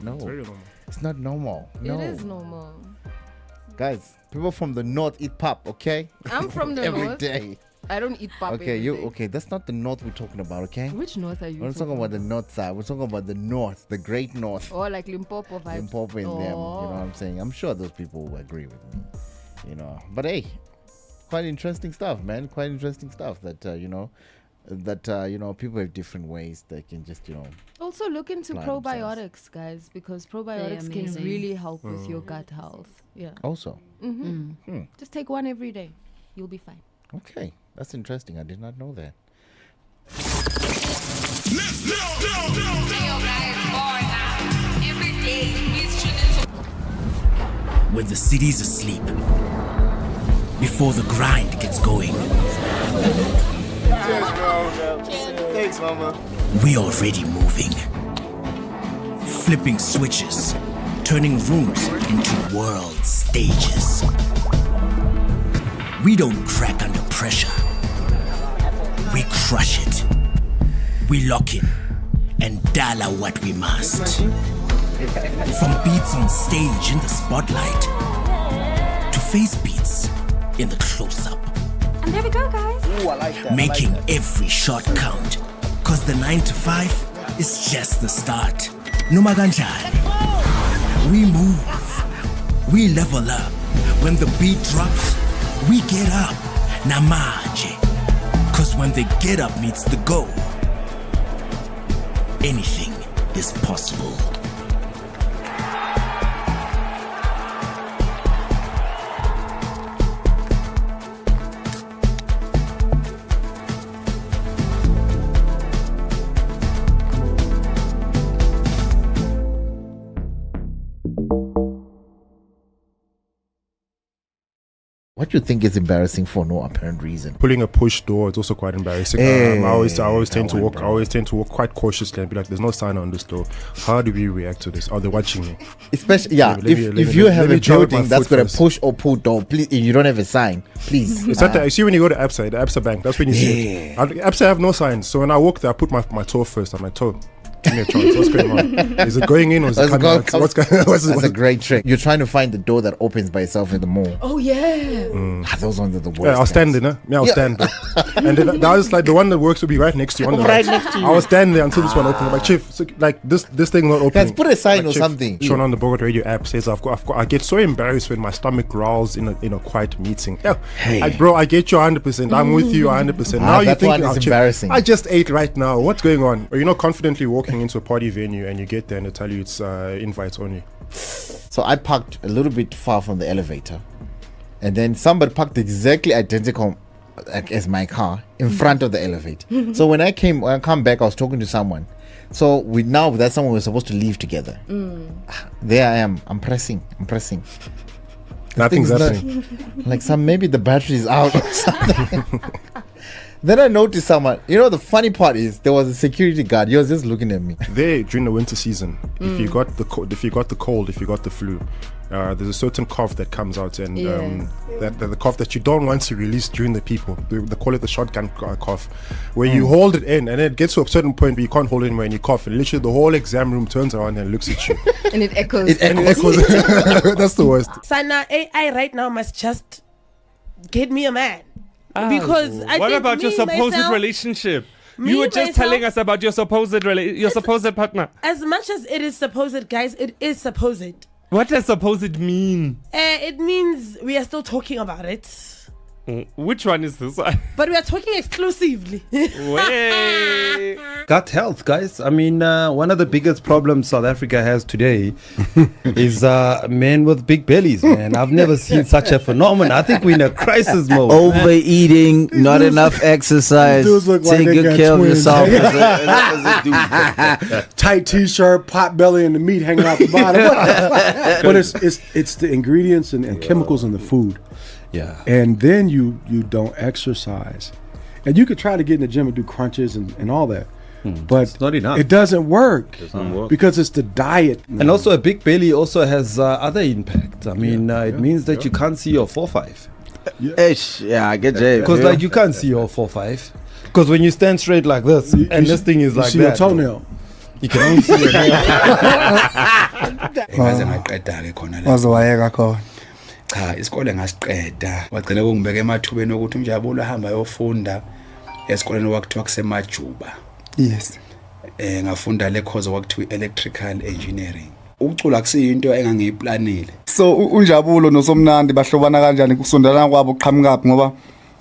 No, it's very normal. It's not normal. No. It is normal. Guys, people from the north eat pap, okay? I'm from the every north. Every day. I don't eat pap. Okay, okay. That's not the north we're talking about, okay? Which north are you? We're not talking about the north side. We're talking about the north, the great north. Or like Limpopo vibes. Limpopo in them. You know what I'm saying? I'm sure those people will agree with me. But hey, quite interesting stuff, man. Quite interesting stuff that people have different ways they can just Also look into probiotics, guys, because probiotics can really help with your gut health. Yeah. Also. Just take one every day. You'll be fine. Okay, that's interesting. I did not know that. When the city's asleep, before the grind gets going, Cheers, bro. Thanks, mama. we already moving. Flipping switches, turning rooms into world stages. We don't crack under pressure. We crush it. We lock in and dollar what we must. From beats on stage in the spotlight to face beats in the close-up. And there we go, guys. Ooh, I like that. Making every shot count. Cause the 9 to 5 is just the start. Numaganjani. We move. We level up. When the beat drops, we get up. Namaje. Cause when the get up meets the go, anything is possible. What do you think is embarrassing for no apparent reason? Pulling a push door, it's also quite embarrassing. I always tend to walk quite cautiously and be like, "There's no sign on this door. How do we react to this? Are they watching me?" Especially, if you have a building that's got a push or pull door, please, if you don't have a sign, please. It's you see when you go to ABSA, the ABSA bank. That's when you see it. ABSA have no signs, so when I walk there, I put my toe first on my toe. Give me a chance. What's going on? Is it going in or is it coming out? That's a great trick. You're trying to find the door that opens by itself in the mall. Oh yeah. Those ones are the worst. Yeah, I'll stand there. I'll stand there. And then that was like the one that works will be right next to you. Right next to you. I was standing there until this one opened. I'm like, Chief, so, like this thing not opening. Guys, put a sign like, or Chief, something. Shown on the Bogart Radio app says I get so embarrassed when my stomach growls in a quiet meeting. Yeah, Hey. bro, I get you 100%. I'm with you 100%. Now you that think one is Chief, embarrassing. I just ate right now. What's going on? Or confidently walking into a party venue and you get there and they tell you it's invites only. So I parked a little bit far from the elevator, and then somebody parked exactly identical as my car in front of the elevator. So when I come back, I was talking to someone. So that someone was supposed to leave together. There I am. I'm pressing. Nothing's happening. Like maybe the battery is out or something. Then I noticed someone. You know, the funny part is there was a security guard. He was just looking at me. There during the winter season, if you got the cold, if you got the flu, there's a certain cough that comes out, and that the cough that you don't want to release during the people. They call it the shotgun cough, where you hold it in, and it gets to a certain point where you can't hold it anymore, and you cough, and literally the whole exam room turns around and looks at you. And it echoes. That's the worst. Sana, AI right now must just get me a man. Because I what think about your supposed relationship? You were just telling us about your supposed partner. As much as it is supposed, guys, it is supposed. What does supposed mean? It means we are still talking about it. Which one is this? But we are talking exclusively. Gut health, guys. I mean, one of the biggest problems South Africa has today is men with big bellies, man. I've never seen such a phenomenon. I think we're in a crisis mode. Overeating, not enough exercise, take good care of yourself. Tight t-shirt, pot belly, and the meat hanging out the bottom. But it's the ingredients and chemicals in the food. Yeah. And then you don't exercise. And you could try to get in the gym and do crunches and all that. But it's not enough. It doesn't work. Because it's the diet. And also a big belly also has other impact. I mean, it means that you can't see your 4-5. Yeah, I get it. Because like you can't see your 4-5. Because when you stand straight like this, and this thing is like see that. Your toenail. You can only see your nail. Cha isikole ngasiqeda wagcina kungibeka emathubeni ukuthi unjabulo ahamba yofunda esikoleni wakuthiwa kusemajuba. Yes. Ngafunda le course wakuthiwa electrical engineering. Ukucula kusiyinto engangiyiplanile. So unjabulo noSomnandi bahlobana kanjani kusondelana kwabo uqhamukapi ngoba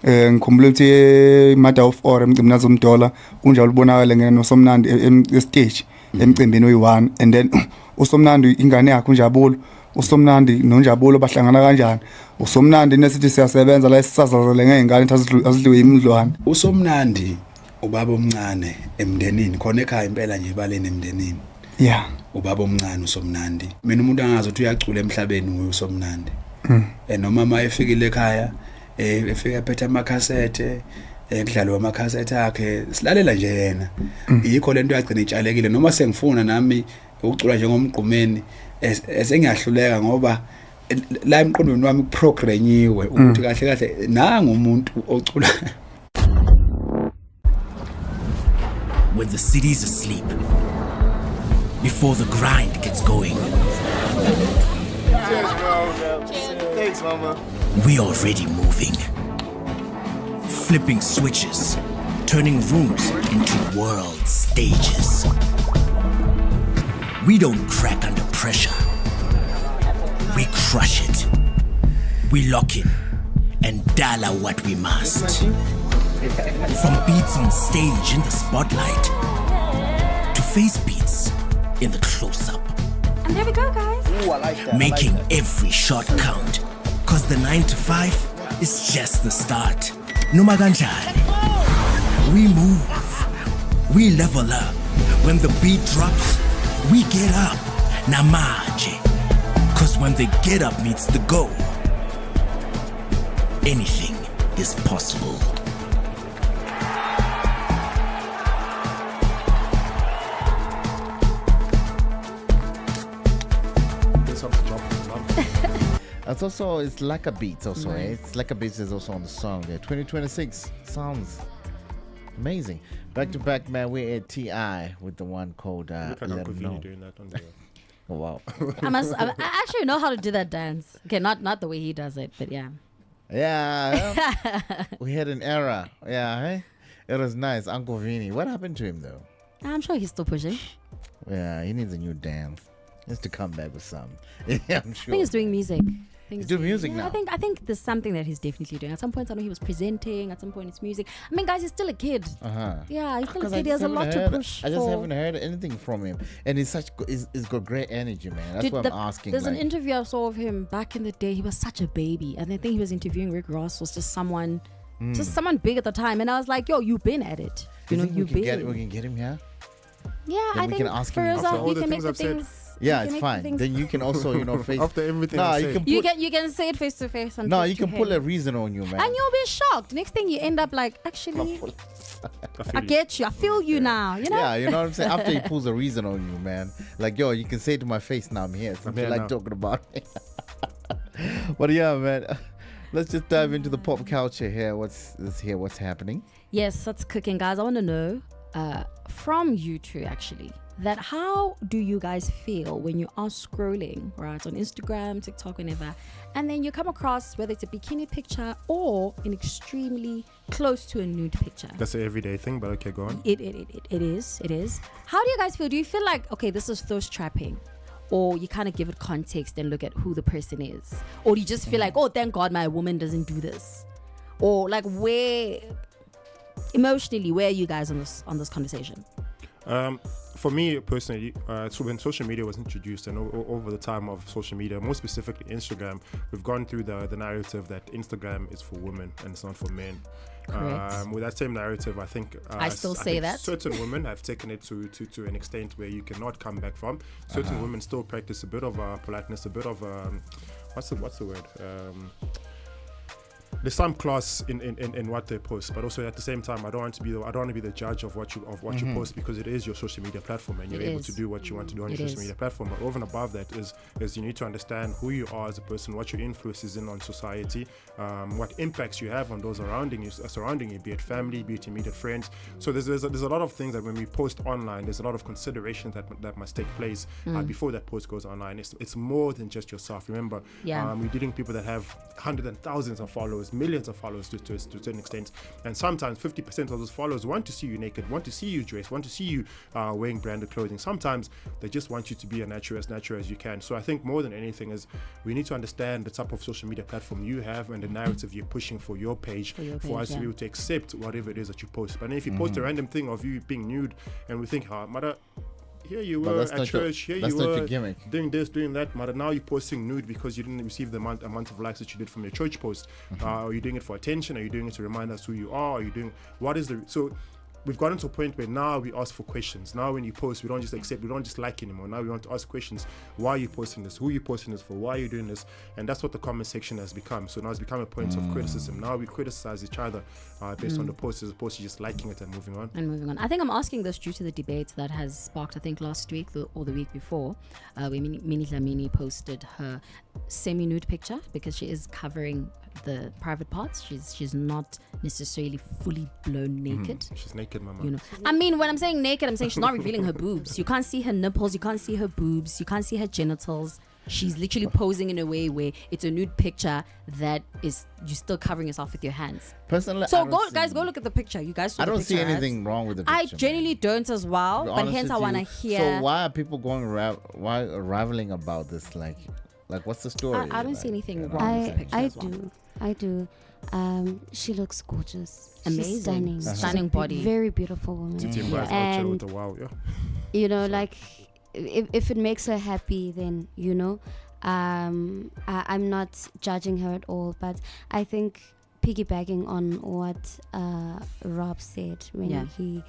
ngikhumbula ukuthi Madida of Or emcimbi umdola unjalo ubonakala ngena noSomnandi stage emcimbini oyi1 and then uSomnandi ingane yakhe unjabulo uSomnandi noNjabulo bahlangana kanjani uSomnandi nesithi siyasebenza la esisazazele ngezingane azidliwe imidlwane uSomnandi ubaba omncane emndenini khona ekhaya impela nje ibaleni emndenini yeah ubaba omncane uSomnandi mina umuntu angazi ukuthi uyacula emhlabeni uSomnandi nomama efikile ekhaya efika ephethe amakhasethe ekudlalwa amakhasethe akhe silalela nje yena yikho lento yagcina itshalekile noma sengifuna nami ukucula njengomgqumeni esengiyahluleka ngoba la emqondweni wami kuprogranyiwe ukuthi kahle kahle nanga umuntu ocula. When the city's asleep, before the grind gets going, Thanks, mama. We already moving, flipping switches, turning rooms into world stages. We don't crack under pressure. We crush it. We lock in and dial out what we must. From beats on stage in the spotlight to face beats in the close-up. And there we go, guys. Ooh, I like that. Making every shot count. Cause the 9 to 5 is just the start. Numaganjani. We move. We level up. When the beat drops, we get up. Namaje. Cause when the get up meets the go, anything is possible. It's like a beat also. Nice. It's like a beat is also on the song. 2026 sounds amazing. Back to back, man. We're at TI with the one called Look like Uncle Phindi doing that on the Oh, wow. I actually know how to do that dance. Okay, not the way he does it, but yeah. Yeah. We had an era. Yeah, hey? It was nice. Uncle Vinny. What happened to him, though? I'm sure he's still pushing. Yeah, he needs a new dance. He has to come back with some. Yeah, I'm sure. I think he's doing music. He's doing music now. I think there's something that he's definitely doing. At some point, I know he was presenting. At some point, it's music. I mean, guys, he's still a kid. Yeah, he's still a kid. He has a lot to push. I just haven't heard anything from him, and he's got great energy, man. That's what I'm asking. There's an interview I saw of him back in the day. He was such a baby, and I think he was interviewing Rick Ross. Was just someone big at the time, and I was like, "Yo, you've been at it. You know, you've been." We can get him here. Yeah, I think we can ask him. he can make the things. Yeah, it's fine. Then you can also, face. After everything you can say it face to face. No, you can pull a reason on you, man. And you'll be shocked. Next thing you end up like, actually, I get you. I feel you now. You know? Yeah, you know what I'm saying? After he pulls a reason on you, man. Like, yo, you can say to my face now, I'm here. Since you like talking about me. But yeah, man. Let's just dive into the pop culture here. What's happening? Yes, that's cooking, guys. I want to know from you two, actually, that how do you guys feel when you are scrolling, right, on Instagram, TikTok, whenever, and then you come across whether it's a bikini picture or an extremely close to a nude picture? That's an everyday thing, but okay, go on. It is. How do you guys feel? Do you feel like, okay, this is thirst trapping? Or you kind of give it context and look at who the person is? Or do you just feel like, oh, thank God my woman doesn't do this? Or like, where emotionally, where are you guys on this conversation? For me personally, so when social media was introduced and over the time of social media, more specifically Instagram, we've gone through the narrative that Instagram is for women and it's not for men. With that same narrative, I think I still say that certain women have taken it to an extent where you cannot come back from. Certain women still practice a bit of politeness, a bit of what's the word? There's some class in what they post, but also at the same time, I don't want to be the judge of what you post, because it is your social media platform and you're able to do what you want to do on your social media platform. But over and above that is you need to understand who you are as a person, what your influence is on society, what impacts you have on those surrounding you, be it family, be it immediate friends. So there's a lot of things that when we post online, there's a lot of consideration that must take place before that post goes online. It's more than just yourself. Remember, you're dealing with people that have hundreds and thousands of followers, millions of followers to a certain extent, and sometimes 50% of those followers want to see you naked, want to see you dressed, want to see you wearing branded clothing. Sometimes they just want you to be as natural as you can. So I think more than anything is we need to understand the type of social media platform you have and the narrative you're pushing for your page, for us to be able to accept whatever it is that you post. But then if you post a random thing of you being nude and we think, mother, here you were at church, here you were doing this, doing that, but now you're posting nude because you didn't receive the amount of likes that you did from your church post. Are you doing it for attention? Are you doing it to remind us who you are? Are you doing, what is the, so we've gotten to a point where now we ask for questions. Now when you post, we don't just accept, we don't just like anymore. Now we want to ask questions. Why are you posting this? Who are you posting this for? Why are you doing this? And that's what the comment section has become. So now it's become a point of criticism. Now we criticize each other based on the post as opposed to just liking it and moving on. I think I'm asking this due to the debate that has sparked, I think last week or the week before, where Minnie Dlamini posted her semi-nude picture because she is covering the private parts. She's not necessarily fully blown naked. She's naked, mama. You know, I mean, when I'm saying naked, I'm saying she's not revealing her boobs. You can't see her nipples, you can't see her boobs, you can't see her genitals. She's literally posing in a way where it's a nude picture that is you're still covering yourself with your hands. Personally, so go look at the picture. You guys saw I the don't picture, see anything wrong with the picture. I genuinely don't as well, but hence I want to hear. So why are people going rivaling about this? Like what's the story? I don't see anything wrong with the picture. I do. She looks gorgeous. Amazing. She's stunning. Stunning body. Very beautiful woman. And you know, like if it makes her happy, then you know, I'm not judging her at all. But I think piggybacking on what Rob said when he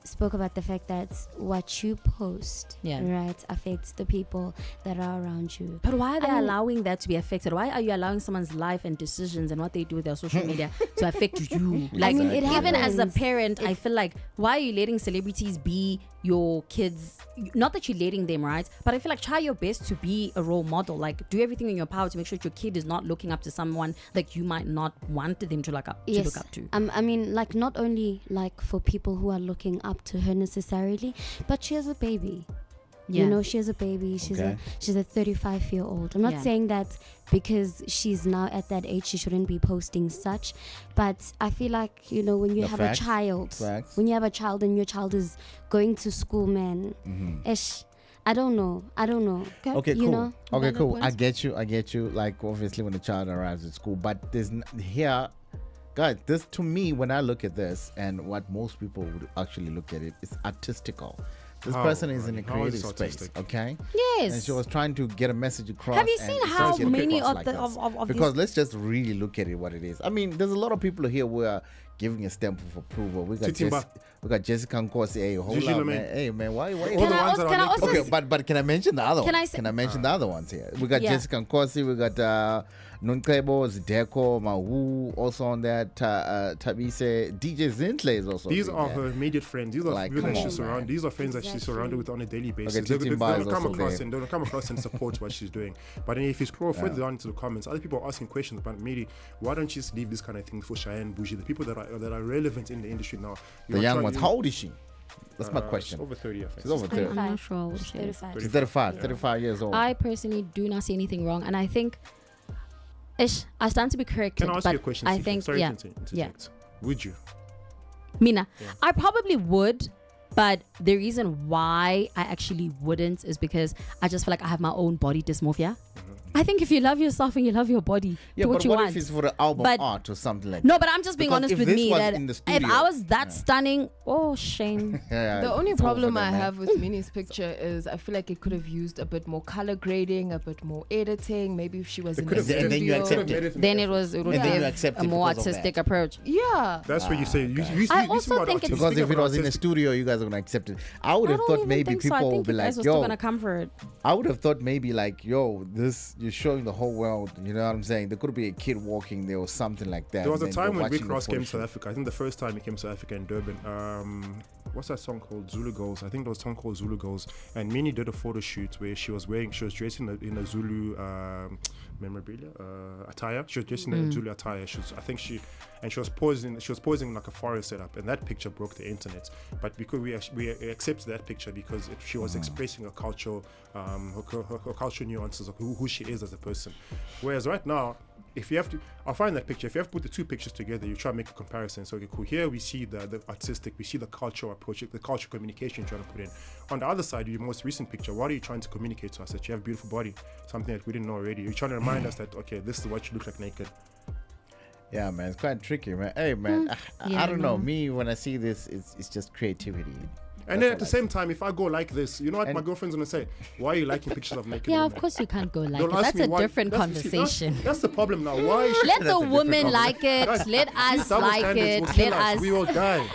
spoke about the fact that what you post right affects the people that are around you. But why are they allowing that to be affected? Why are you allowing someone's life and decisions and what they do with their social media to affect you? Like, even as a parent, I feel like, why are you letting celebrities be your kids? Not that you're letting them, right? But I feel like try your best to be a role model. Like, do everything in your power to make sure that your kid is not looking up to someone that you might not want them to look up to. I mean, like, not only like for people who are looking up to her necessarily, but she has a baby. You know, she has a baby. She's a 35-year-old. I'm not saying that because she's now at that age she shouldn't be posting such, but I feel like, you know, when you have a child, when you have a child and your child is going to school, man, I don't know. Okay, you cool. know? Okay, cool. I get you. Like, obviously when the child arrives at school, but there's here. Guys, this to me, when I look at this and what most people would actually look at it, is artistical. This person is in a creative space, okay? Yes. And she was trying to get a message across. Have you seen how many of because let's just really look at it what it is. I mean, there's a lot of people here who are giving a stamp of approval. We got Titimba. Jessica Nkosi. Hey, hold Gigi on, Lemaine. man. Hey, man, why? All the ones that are naked. Okay, but can I mention the other Can ones? I say- Can I mention the other ones here? We got Yeah. Jessica Nkosi. We got Nunklebo, Zideko, Mawu also on that. Tabise, DJ Zintle is also. These doing are that. her immediate friends. These are Like, people that come she's on, surrounded. These are friends that she's surrounded with on a daily basis. Okay, They Titimba is don't come also across there. and they don't come across and support what she's doing. But then if you scroll further down into the comments, other people are asking questions about Miri. Why don't you just leave this kind of thing for Cheyenne Bougie, the people that are relevant in the industry now? The young ones. How old is she? That's my question. She's over 30, I think. She's over 30. I'm not sure. What she is. 35. She's 35. 35 years old. I personally do not see anything wrong, and I think I stand to be corrected. Can I ask but you a question? I Siki? think Sorry yeah, to interject. Would you? Mina, I probably would, but the reason why I actually wouldn't is because I just feel like I have my own body dysmorphia. I think if you love yourself and you love your body, Yeah, do what but you what want. if it's for the album But- art or something like No, that? but I'm just being Because honest if with this me was that in the if studio, I was that stunning, oh shame. The only it's over problem there, I man. have with Minnie's picture is I feel like it could have used a bit more color grading, a bit more editing. Maybe if she was in the studio. And then you accept it. Then it would And then you be accept a it more because of artistic that. approach. Yeah. That's what you say. I also think it's because if it was in the studio, you guys are gonna accept it. I would have don't thought even maybe think so. people I would think be you like, guys were still "Yo," gonna come for it. I would have thought maybe like, "Yo, this you're showing the whole world." You know what I'm saying? There could be a kid walking there or something like that. There was a and then time you're when Rick watching the Ross came photo to South shoot. Africa. I think the first time he came to South Africa in Durban. What's that song called? Zulu Girls. I think there was a song called Zulu Girls. And Minnie did a photo shoot where she was dressed in a Zulu memorabilia attire. She was dressed in a Zulu attire. She was posing like a forest setup, and that picture broke the internet. But because we accepted that picture because she was expressing her cultural cultural nuances of who she is as a person. Whereas right now, if you have to, I'll find that picture. If you have to put the two pictures together, you try to make a comparison. So, okay, cool. Here we see the artistic, we see the cultural approach, the cultural communication you're trying to put in. On the other side, your most recent picture, what are you trying to communicate to us? That you have a beautiful body, something that we didn't know already. You're trying to remind us that, okay, this is what you look like naked. Yeah, man, it's quite tricky, man. Hey, man, I don't know. Me, when I see this, it's just creativity. And then at the same time, if I go like this, you know what my girlfriend's gonna say? Why are you liking pictures of naked Yeah, women? of course you can't go like Don't it. ask That's me a why- different that's- conversation. That's the problem now. Why? Let the women like it. Let us like it. Let us. We will die.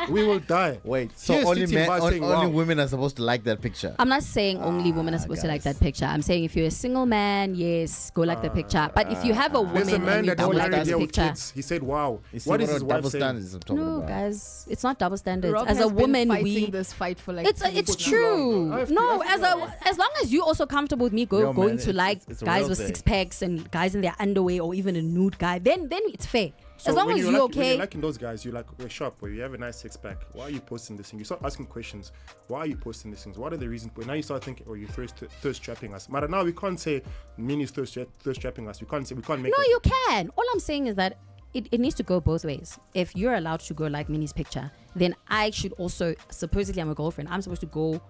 We will die. Wait, so Here's only Titi men, Mba saying, only wow. women are supposed to like that picture? I'm not saying only women are supposed to like that picture. I'm saying if you're a single man, yes, go like the picture. But if you have a There's a woman man and you that don't got like married this here with picture, kids. He said, "Wow, You see what is what his a wife double saying?" standards I'm talking no, about? guys, it's not double standards. Rob As has a been woman, fighting this fight for like it's 10 true. I have No, to- as long as you're also comfortable with me Yo, going man, to like it's a guys real with thing. six packs and guys in their underwear or even a nude guy, then it's fair. So as long when as you're you're like, when okay. you're liking those guys, you're like, we're sharp, boy. You have a nice six pack. Why are you posting this thing? You start asking questions. Why are you posting these things? What are the reasons? But now you start thinking, oh, you're thirst trapping us. But now we can't say Minnie's thirst trapping us. We can't make. No, you can. All I'm saying is that it needs to go both ways. If you're allowed to go like Minnie's picture, then I should also, supposedly I'm a girlfriend, I'm supposed to go.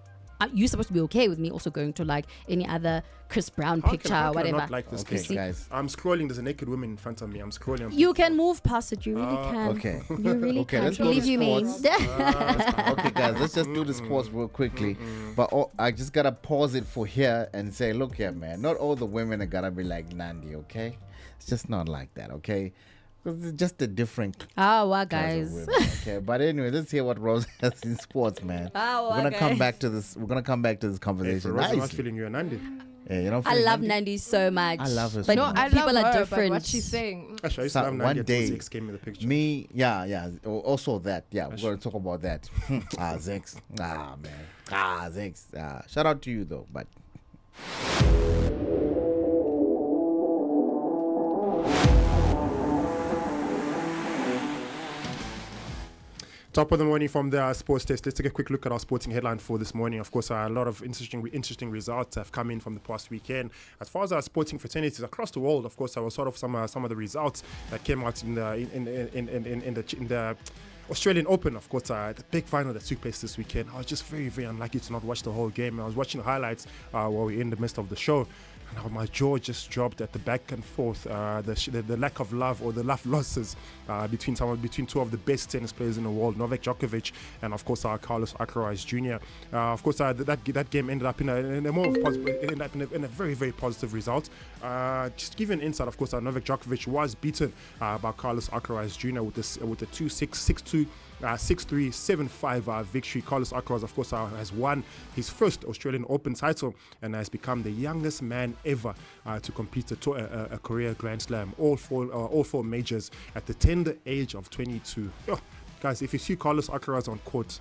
You're supposed to be okay with me also going to like any other Chris Brown picture how or can I whatever. not like this picture? guys. I'm scrolling. There's a naked woman in front of me. I'm scrolling. You can move past it. You really can. Okay. You really Okay, can. let's go Believe to you me. sports. Okay, guys, let's just do the sports real quickly. But I just gotta pause it for here and say, look here, man. Not all the women are gonna be like Nandi, okay? It's just not like that, okay? It's just a different Ah, wow, kinds of guys. women, okay, but anyway, let's hear what Rose has in sports, man. Ah, We're wow, gonna come guys. back to this. We're gonna come back to this Hey, conversation. for Rose, I'm not Nicely. feeling you, Nandi. Yeah, you know, I love Nandi so much. I love her But so No, much. I people love are her, different. But what she's saying. Actually, I used So to have one Nandi until day, Zex came in the picture. me, yeah. Also that, yeah. We're gonna talk about that. Zex, man, Zex. Shout out to you though, but. Top of the morning from the sports test. Let's take a quick look at our sporting headline for this morning. Of course, a lot of interesting results have come in from the past weekend. As far as our sporting fraternities across the world, of course, I was sort of some of the results that came out in the Australian Open, of course, the big final that took place this weekend. I was just very, very unlucky to not watch the whole game. I was watching the highlights while we were in the midst of the show. And my jaw just dropped at the back and forth, the lack of love or the love losses between two of the best tennis players in the world, Novak Djokovic and of course Carlos Alcaraz Jr. Of course, that game ended up in a very, very positive result. Just to give you an insight, of course, Novak Djokovic was beaten by Carlos Alcaraz Jr. with a 2-6, 6-2. 6-3, 7-5 victory. Carlos Alcaraz, of course, has won his first Australian Open title and has become the youngest man ever to complete a career Grand Slam, all four majors at the tender age of 22. Guys, if you see Carlos Alcaraz on court,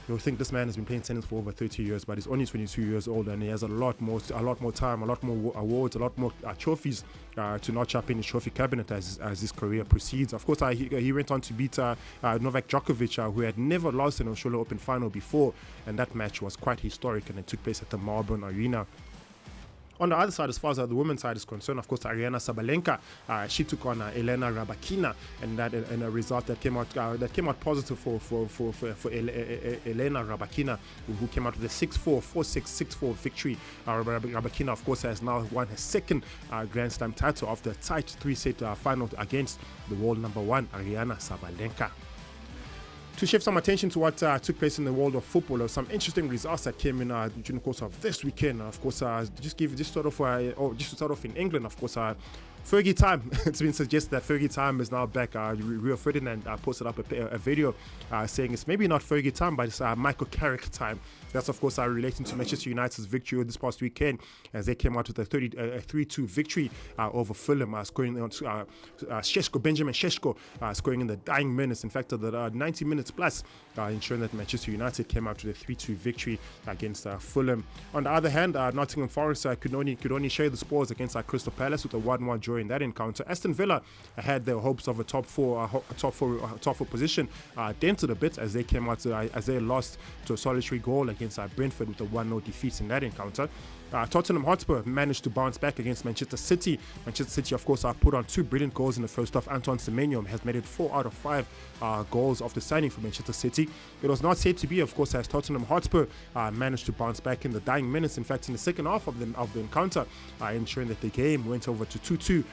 you'll think this man has been playing tennis for over 30 years, but he's only 22 years old and he has a lot more time, a lot more awards, a lot more trophies to notch up in his trophy cabinet as his career proceeds. Of course, he went on to beat Novak Djokovic, who had never lost an Australian Open final before, and that match was quite historic and it took place at the Melbourne Arena. On the other side, as far as the women's side is concerned, of course, Aryna Sabalenka, she took on Elena Rybakina, and that in a result that came out positive for Elena Rybakina, who came out with a 6-4, 4-6, 6-4 victory. Rybakina, of course, has now won her second Grand Slam title after a tight 3-set final against the world number one Aryna Sabalenka. To shift some attention to what took place in the world of football, there were some interesting results that came in during the course of this weekend. Of course, just to start off in England, of course, Fergie time. It's been suggested that Fergie time is now back. Rio Ferdinand posted up a video saying it's maybe not Fergie time, but it's Michael Carrick time. That's, of course, relating to Manchester United's victory this past weekend as they came out with a 3-2 victory over Fulham, scoring on Benjamin Šeško scoring in the dying minutes. In fact, the 90 minutes plus, ensuring that Manchester United came out with a 3-2 victory against Fulham. On the other hand, Nottingham Forest could only share the spoils against Crystal Palace with a 1-1 draw in that encounter. Aston Villa had their hopes of a top four position dented a bit as they came out as they lost to a solitary goal against Brentford with a 1-0 defeat in that encounter. Tottenham Hotspur managed to bounce back against Manchester City. Manchester City, of course, put on 2 brilliant goals in the first half. Antoine Semenyo has made it 4 out of 5 goals after signing for Manchester City. It was not said to be, of course, as Tottenham Hotspur managed to bounce back in the dying minutes. In fact, in the second half of the encounter, ensuring that the game went over to 2-2,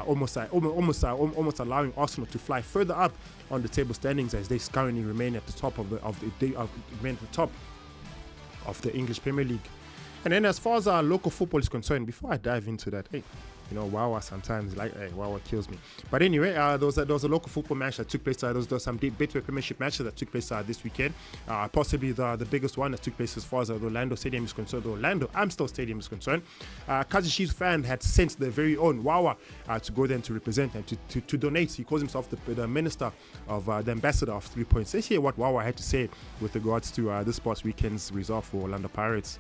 almost allowing Arsenal to fly further up on the table standings as they currently remain at the top of the English Premier League. And then as far as our local football is concerned, before I dive into that, Wawa sometimes Wawa kills me. But anyway, there was a local football match that took place. There was some Betway Premiership matches that took place this weekend. Possibly the biggest one that took place as far as the Orlando Stadium is concerned. The Orlando Amstel Stadium is concerned. Kaizer Chiefs fan had sent their very own Wawa to go there and to represent and to donate. He calls himself the minister of the ambassador of 3 points. Let's hear what Wawa had to say with regards to this past weekend's result for Orlando Pirates.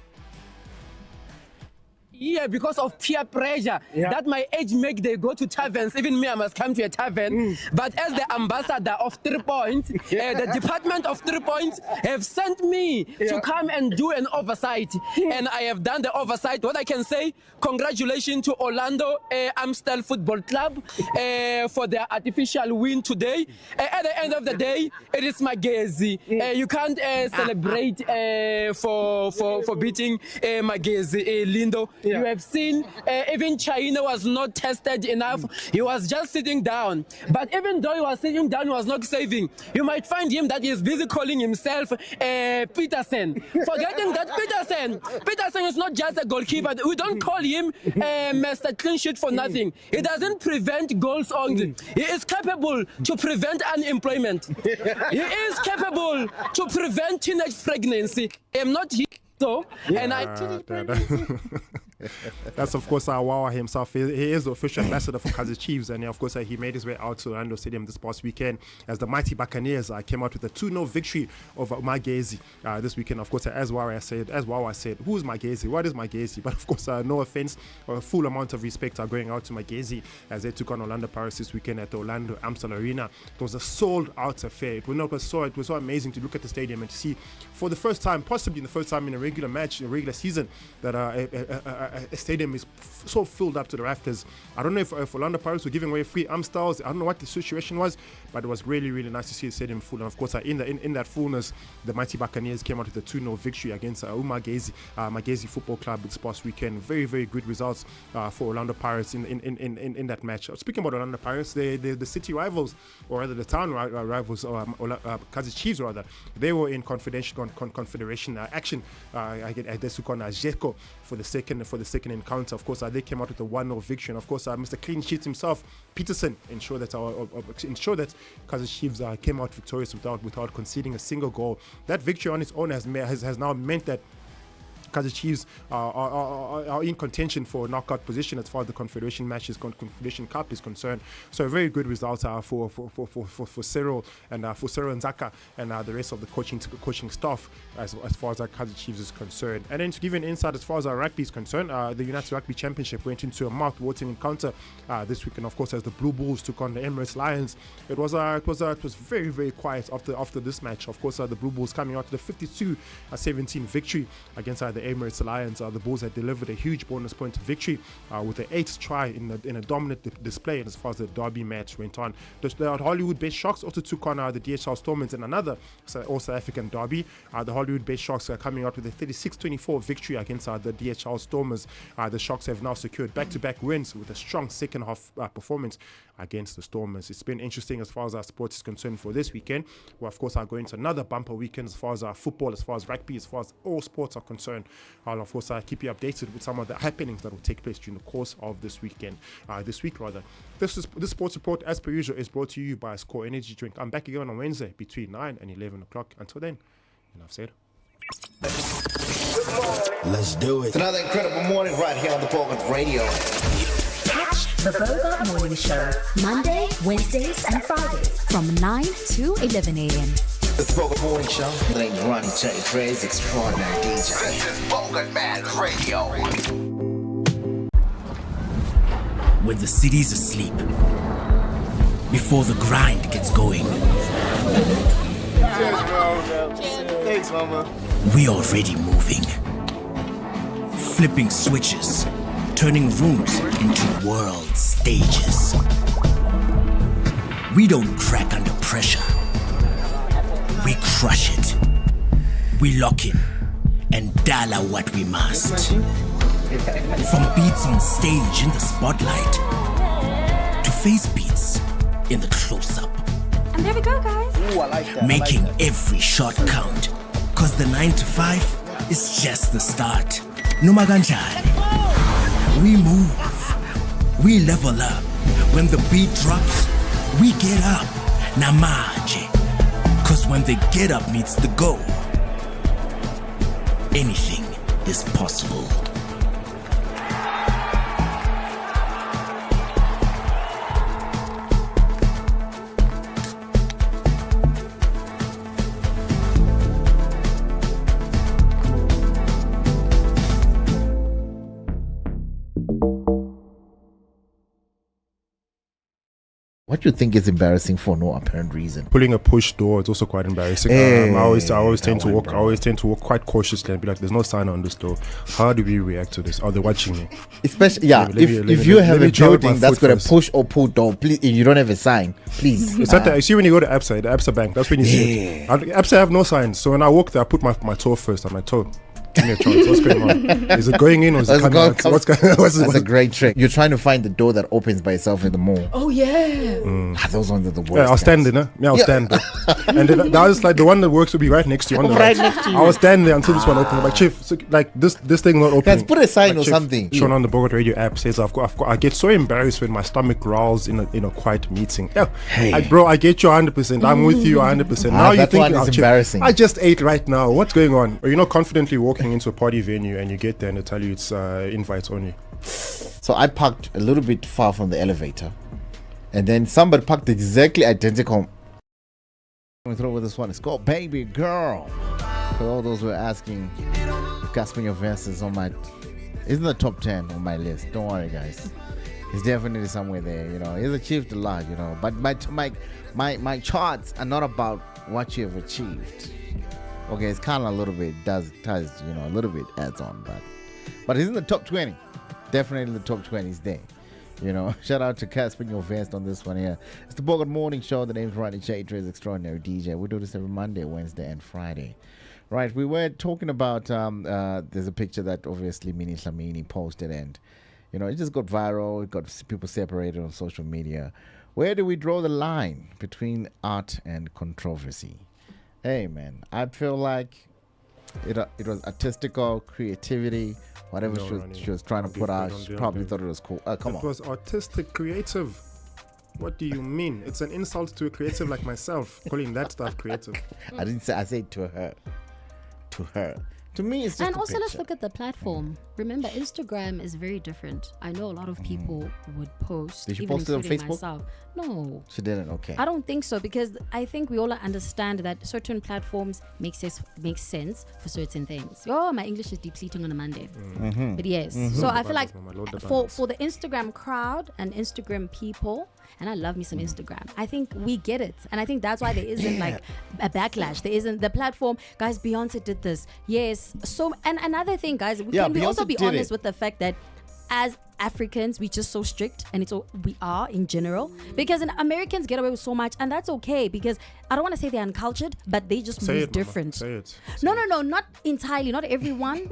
Yeah, because of peer pressure that my age make they go to taverns. Even me, I must come to a tavern. But as the ambassador of 3 points, the Department of 3 points have sent me to come and do an oversight. And I have done the oversight. What I can say, congratulations to Orlando Amstel Football Club for their artificial win today. At the end of the day, it is Magezi. You can't celebrate for beating Magezi, Lindo. You have seen even China was not tested enough. He was just sitting down. But even though he was sitting down, he was not saving. You might find him that he is busy calling himself Peterson. Forgetting that Peterson is not just a goalkeeper. We don't call him Mr. Clean Sheet for nothing. He doesn't prevent goals only. He is capable to prevent unemployment. He is capable to prevent teenage pregnancy. I am not here. That's of course Wawa himself. He is the official ambassador for Kaizer Chiefs, and of course he made his way out to Orlando Stadium this past weekend as the mighty Buccaneers came out with a 2-0 victory over Magezi this weekend. Of course, as Wawa said, who's Magezi? What is Magezi? But of course, no offense or a full amount of respect are going out to Magezi as they took on Orlando Pirates this weekend at the Orlando Amstel Arena. It was a sold-out affair. It was so amazing to look at the stadium and to see for the first time, possibly the first time in a regular match, a regular season, that stadium is so filled up to the rafters. I don't know if Orlando Pirates were giving away free Amstels. I don't know what the situation was, but it was really, really nice to see the stadium full. And of course, in that fullness, the mighty Buccaneers came out with a 2-0 victory against Magezi Football Club this past weekend. Very, very good results for Orlando Pirates in that match. Speaking about Orlando Pirates, the city rivals, or rather the town rivals, Kaizer Chiefs rather, they were in confederation action against Gateaux for the second encounter. Of course, they came out with a 1-0 victory, and of course, Mr. Clean Sheet himself, Peterson, ensured that Kaizer Chiefs came out victorious without conceding a single goal. That victory on its own has now meant that Kaizer Chiefs are in contention for a knockout position as far as the Confederation Cup is concerned. So a very good result for Cyril and Nzaka and the rest of the coaching staff as far as our Kaizer Chiefs is concerned. And then to give you an insight as far as our rugby is concerned, the United Rugby Championship went into a mouth-watering encounter this weekend. Of course, as the Blue Bulls took on the Emirates Lions, it was very, very quiet after this match. Of course, the Blue Bulls coming out to the 52-17 victory against the Emirates Lions. The Bulls had delivered a huge bonus point victory with an 8th try in a dominant display as far as the derby match went on. The Hollywood Best Sharks also took on the DHL Stormers in another South African derby. The Hollywood Best Sharks are coming out with a 36-24 victory against the DHL Stormers. The Sharks have now secured back-to-back wins with a strong second half performance against the Stormers. It's been interesting as far as our sports is concerned for this weekend. We of course are going to another bumper weekend as far as our football, as far as rugby, as far as all sports are concerned. I'll of course keep you updated with some of the happenings that will take place during the course of this week. This sports report, as per usual, is brought to you by Score Energy Drink. I'm back again on Wednesday between 9 and 11 o'clock. Until then, enough said. Let's do it. It's another incredible morning right here on the Bogart Radio. Catch the Bogart Morning Show, Monday, Wednesdays, and Fridays from 9 to 11 a.m. The Bogart Morning Show. Name's Ronnie J. Crazy Extraordinary DJ. This is Bogart Man Radio. When the city's asleep, before the grind gets going, Cheers, bro. Thanks, mama. we already moving. Flipping switches, turning rooms into world stages. We don't crack under pressure. We crush it. We lock in and dial out what we must. From beats on stage in the spotlight to face beats in the close-up. And there we go, guys. Ooh, I like that. Making every shot count. Cause the 9 to 5 is just the start. Noma kanjani. We move. We level up. When the beat drops, we get up. Namaje. Cause when the get up meets the go, anything is possible. What do you think is embarrassing for no apparent reason? Pulling a push door is also quite embarrassing. I always tend to walk quite cautiously and be like, "There's no sign on this door. How do we react to this? Are they watching me?" Especially, if you have a building that's got a push or pull door, please, if you don't have a sign, please. It's that you see when you go to ABSA, the ABSA bank. That's when you see it. ABSA have no signs, so when I walk there, I put my toe first. I'm like, toe. Give me a chance. What's going on? Is it going in or is it coming out? That's a great trick. You're trying to find the door that opens by itself in the mall. Oh yeah. Those ones are the worst. Yeah, I'll stand there. I'll stand there. And then that was like the one that works will be right next to you. Next to you. I was standing there until this one opened. I'm like, Chief, so, like this thing not opening. Let's put a sign or Chief, something. Shown on the Bogart Radio app says I get so embarrassed when my stomach growls in a quiet meeting. Yeah, bro, I get you 100%. I'm with you 100%. Now you think it's embarrassing. I just ate right now. What's going on? Or you're not confidently walking into a party venue and you get there and they tell you it's invites only. So I parked a little bit far from the elevator, and then somebody parked exactly identical. I'm gonna throw with this one. It's called Baby Girl. For all those who are asking, gasping your verses on my, isn't the top 10 on my list. Don't worry, guys. He's definitely somewhere there. He's achieved a lot. But my charts are not about what you have achieved. Okay, it's kind of a little bit ties, a little bit adds on, but But he's in the top 20. Definitely in the top 20s there. You know, shout out to Casper your vest on this one here. It's the Bogart Morning Show. The name's Ronnie Chateau, extraordinary DJ. We do this every Monday, Wednesday, and Friday. Right, we were talking about, there's a picture that obviously Minnie Dlamini posted, and, you know, it just got viral. It got people separated on social media. Where do we draw the line between art and controversy? Hey, man, I feel like it was artistical, creativity, whatever she was trying to put out. She probably thought it was cool. Come on. It was artistic, creative. What do you mean? It's an insult to a creative like myself, calling that stuff creative. I didn't say, I said to her. To her. To me, it's just and a also, picture. let's look at the platform. Remember, Instagram is very different. I know a lot of people would post. Did she even post it on including Facebook? Myself. No. She didn't. Okay. I don't think so, because I think we all understand that certain platforms make sense for certain things. Oh, my English is depleting on a Monday. Mhm. But yes. Mhm. So I feel like Load the for the Instagram crowd and Instagram people, and I love me some Instagram, I think we get it. And I think that's why there isn't like a backlash. There isn't the platform. Guys, Beyonce did this. Yes. So, and another thing, guys, can we also Beyonce be did honest it. with the fact that as Africans, we're just so strict, and it's all we are in general, because Americans get away with so much, and that's okay, because I don't want to say they're uncultured, but they just Say move it, Mama. different. Say it. No, not entirely, not everyone.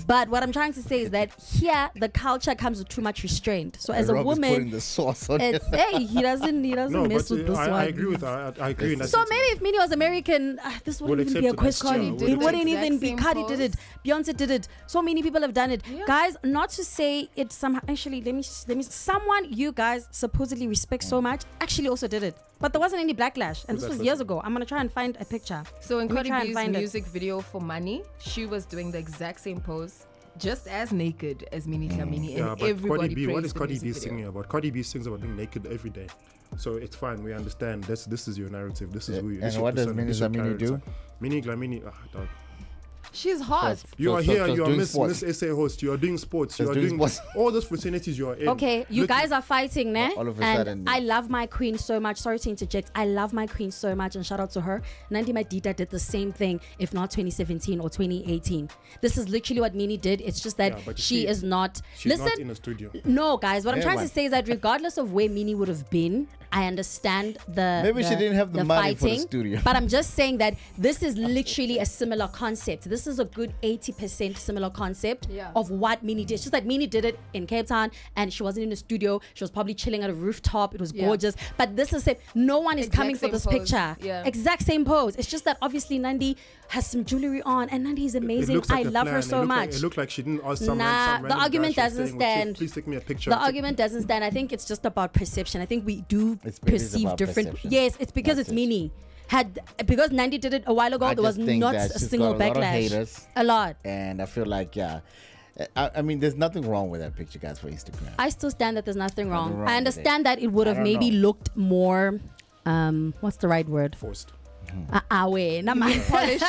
But what I'm trying to say is that here the culture comes with too much restraint. So as a Rob is woman, putting the sauce on it's hey, he doesn't No, mess but with this one. I agree with her. I agree. in that So sense. maybe if Minnie was American, this We'll wouldn't even be a accept it. question. Yeah, we'll It wouldn't accept it. even be. Exact Cardi same did it. Beyonce did it. So many people have done it. Guys, not to say it somehow. Actually, let me. Someone you guys supposedly respect so much actually also did it, but there wasn't any backlash, and Who's this that was years ago. I'm gonna try and find a picture. So in Let me Cardi try and B's find it. music video for Money, she was doing the exact same pose, just as naked as Minnie Dlamini, Yeah, and but everybody Cardi B, what praised is the Cardi music B video. singing about? Cardi B sings about being naked every day. So it's fine. We understand. This is your narrative. This is who you. And what does Minnie Dlamini do? Minnie Dlamini, dog. She's hot. You are here. You are doing Miss sports. SA host. You are doing sports. You Just are doing doing sports. all those facilities you are in. Okay, you Look- guys are fighting, ne? All of a And sudden, I love my queen so much. Sorry to interject. I love my queen so much, and shout out to her. Nandi Madida did the same thing, if not 2017 or 2018. This is literally what Minnie did. It's just that Yeah, but you she see, is not. She's Listen, not in a studio. no, guys. What I'm Yeah, trying man. to say is that regardless of where Minnie would have been, I understand the. Maybe she didn't have the money for the fighting, studio. But I'm just saying that this is literally a similar concept. This is a good 80% similar concept of what Minnie did. It's just that Minnie did it in Cape Town, and she wasn't in a studio. She was probably chilling at a rooftop. It was gorgeous. But this is it. No one is Exact coming for same this pose. picture. Yeah. Exact same pose. It's just that obviously Nandi has some jewelry on, and Nandi is It amazing. looks like I a love plan. her It so looked much. Like, it looked like she didn't ask some Nah, random the guy argument she was doesn't staying with, stand. Please take me a picture. The argument doesn't stand. I think it's just about perception. I think we do It is perceive about different. perception. Yes, it's because That's it's Minnie. Because Nandi did it a while ago, I there was just think not that a she's single got a lot of backlash. haters. A lot. And I feel like, I mean, there's nothing wrong with that picture, guys, for Instagram. I still stand that there's nothing wrong. Nothing wrong I with understand that it would I have don't maybe know. looked more. What's the right word? Forced. Wait, not my Polished.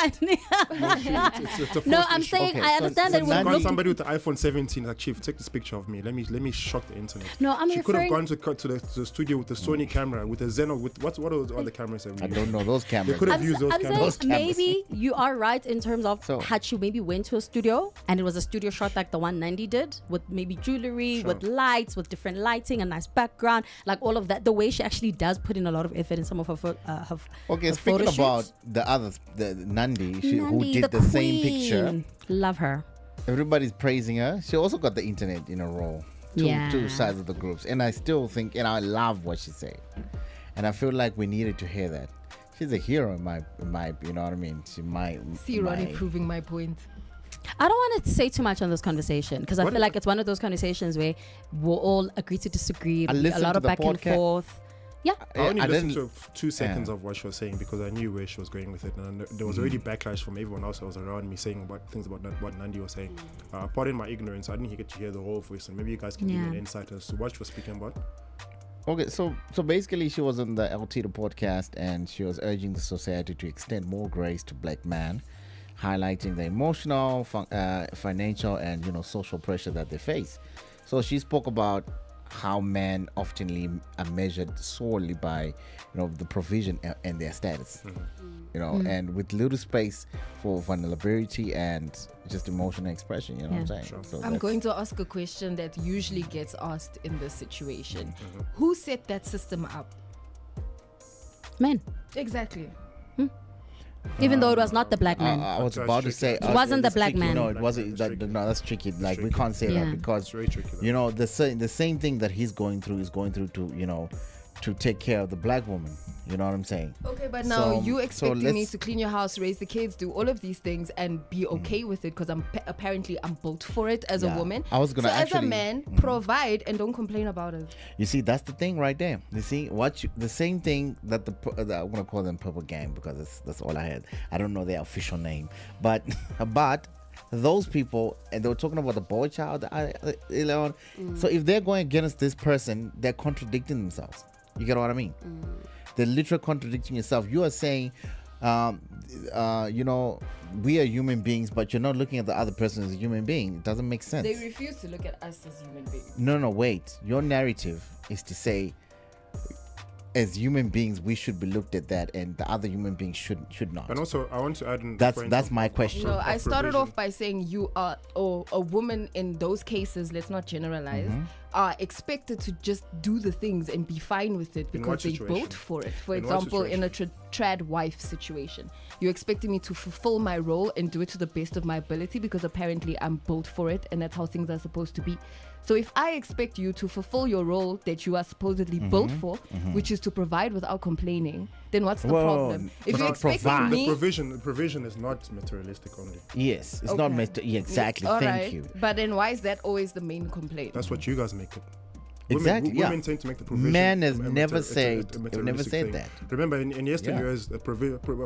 It's a No, forced I'm issue. saying I understand that it would Got look. somebody with the iPhone 17 like, Chief, take this picture of me. Let me shock the internet. No, I'm She could have referring. gone to the studio with the Sony camera, with the Xeno, with what are those other cameras that we I use? don't know those They cameras. could have used those I'm cameras. saying maybe you are right in terms of So- had she maybe went to a studio and it was a studio shot like the one Nandi did with maybe jewelry, with lights, with different lighting, a nice background, like all of that. The way she actually does put in a lot of effort in some of her Okay, her speaking photo about shoots. the others, the Nandi, who Nandi, did the same picture. queen. Love her. Everybody's praising her. She also got the internet in a row. Yeah. Two sides of the groups. And I still think, and I love what she said. And I feel like we needed to hear that. She's a hero in my, you know what I mean? She might. See Ronnie proving my point. I don't want to say too much on this conversation because I feel like it's one of those conversations where we'll all agree to disagree. I A listened lot to of the back and podcast. forth. Yeah. I only I listened didn't- to 2 seconds of what she was saying because I knew where she was going with it, and there was already backlash from everyone else that was around me saying about things about what Nandi was saying. Pardon my ignorance, I didn't get to hear the whole voice, and maybe you guys can give me an insight as to what she was speaking about. Okay, so basically she was on the LT the podcast and she was urging the society to extend more grace to black men, highlighting the emotional, financial, and social pressure that they face. So she spoke about how men oftenly are measured solely by, the provision and their status. And with little space for vulnerability and just emotional expression. You know what I'm saying? Sure. So I'm going to ask a question that usually gets asked in this situation. Who set that system up? Men. Exactly. Even though it was not the black man. I was about to say it wasn't the black man. No, it wasn't. No, that's tricky. Like we can't say that because the same thing that he's going through is going through to take care of the black woman. You know what I'm saying? Okay, but now you expecting me to clean your house, raise the kids, do all of these things, and be okay with it because I'm built for it as a woman. I was gonna as a man, provide and don't complain about it. You see, that's the thing right there. You see, the same thing that I'm gonna call them Purple Gang because that's all I had. I don't know their official name, but those people, and they were talking about the boy child. So if they're going against this person, they're contradicting themselves. You get what I mean? They're literally contradicting yourself. You are saying, we are human beings, but you're not looking at the other person as a human being. It doesn't make sense. They refuse to look at us as human beings. No, wait. Your narrative is to say, as human beings, we should be looked at that, and the other human beings should not. And also, I want to add in. That's my question. No, I started off by saying you are, or a woman in those cases. Let's not generalize. Are expected to just do the things and be fine with it because they built for it. For example, in a trad wife situation, you're expecting me to fulfill my role and do it to the best of my ability because apparently I'm built for it and that's how things are supposed to be. So if I expect you to fulfill your role that you are supposedly built for, which is to provide without complaining, then what's the problem? If you expect me, the provision is not materialistic only. Yes, it's not exactly. Thank you. But then why is that always the main complaint? That's what you guys make it. Exactly. Women tend to make the provision. Man has never said that. Remember, in yesteryears,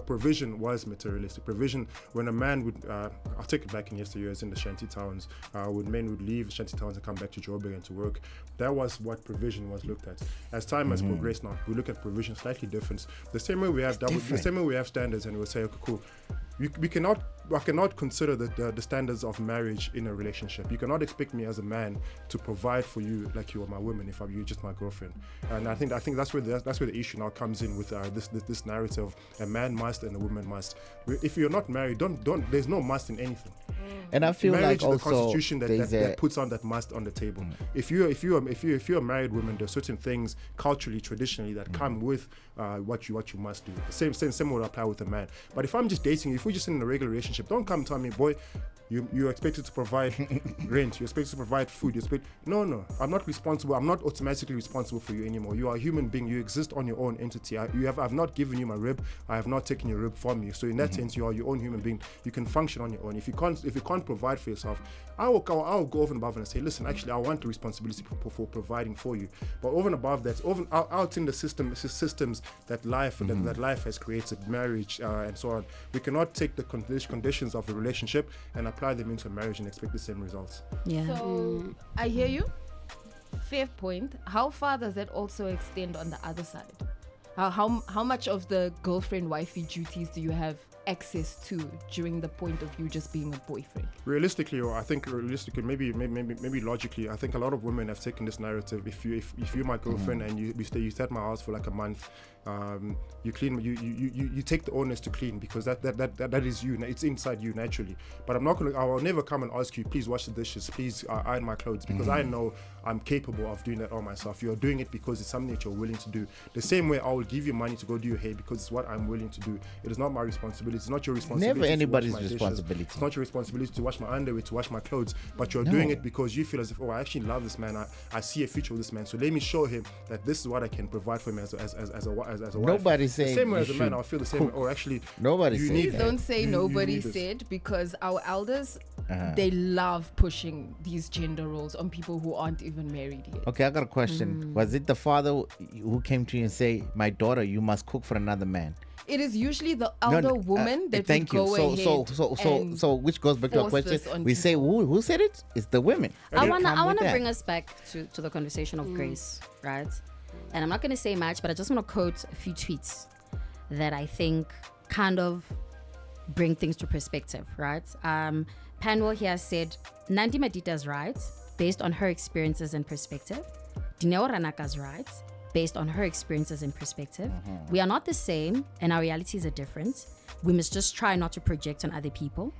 provision was materialistic. Provision, when a man would, I'll take it back in yesteryears in the shanty towns, when men would leave shanty towns and come back to Joburg and to work, that was what provision was looked at. As time has progressed now, we look at provision slightly different. The same way we have standards, and we'll say, okay, cool. I cannot consider the standards of marriage in a relationship. You cannot expect me as a man to provide for you like you are my woman if you're just my girlfriend. And I think that's where the issue now comes in with this narrative: a man must and a woman must. If you're not married, don't. There's no must in anything. And I feel marriage like is the also constitution that puts on that must on the table. If you're a married woman, there's certain things culturally, traditionally that come with what you must do. Same would apply with a man. But if I'm just dating you, if we're just in a regular relationship, don't come tell me, boy, you're expected to provide rent, you're expected to provide food, no, I'm not responsible. I'm not automatically responsible for you anymore. You are a human being. You exist on your own entity. I've not given you my rib. I have not taken your rib from you. So in that sense, you are your own human being. You can function on your own. If you can't provide for yourself, I will go over and above and say, listen, actually, I want the responsibility for providing for you. But over and above that, out in the systems that life has created, marriage and so on, we cannot take the conditions of the relationship and apply them into a marriage and expect the same results. Yeah. So I hear you. Fair point. How far does that also extend on the other side? How much of the girlfriend wifey duties do you have access to during the point of you just being a boyfriend? Realistically, maybe logically, I think a lot of women have taken this narrative. If you're my girlfriend and you stay at my house for like a month, you clean, you take the onus to clean because that is you. It's inside you naturally. But I will never come and ask you, please wash the dishes, please iron my clothes, because I know I'm capable of doing that all myself. You're doing it because it's something that you're willing to do. The same way I will give you money to go do your hair because it's what I'm willing to do. It is not my responsibility. It's not your responsibility. Never anybody's to responsibility. It's not your responsibility to wash my underwear, to wash my clothes, but you're doing it because you feel as if, I actually love this man. I see a future with this man. So let me show him that this is what I can provide for him as a wife. Nobody's saying the same way as a man. I feel the same. Please don't say nobody said, because our elders they love pushing these gender roles on people who aren't even married yet. Okay, I got a question. Was it the father who came to you and say, "My daughter, you must cook for another man"? It is usually the elder woman that would go ahead. So which goes back to our question. We say who said it? It's the women. I wanna bring us back to the conversation of grace, right? And I'm not gonna say much, but I just want to quote a few tweets that I think kind of bring things to perspective, right? Panwell here said, Nandi Madida's right, based on her experiences and perspective. Dineo Ranaka's right based on her experiences and perspective. We are not the same and our realities are different. We must just try not to project on other people.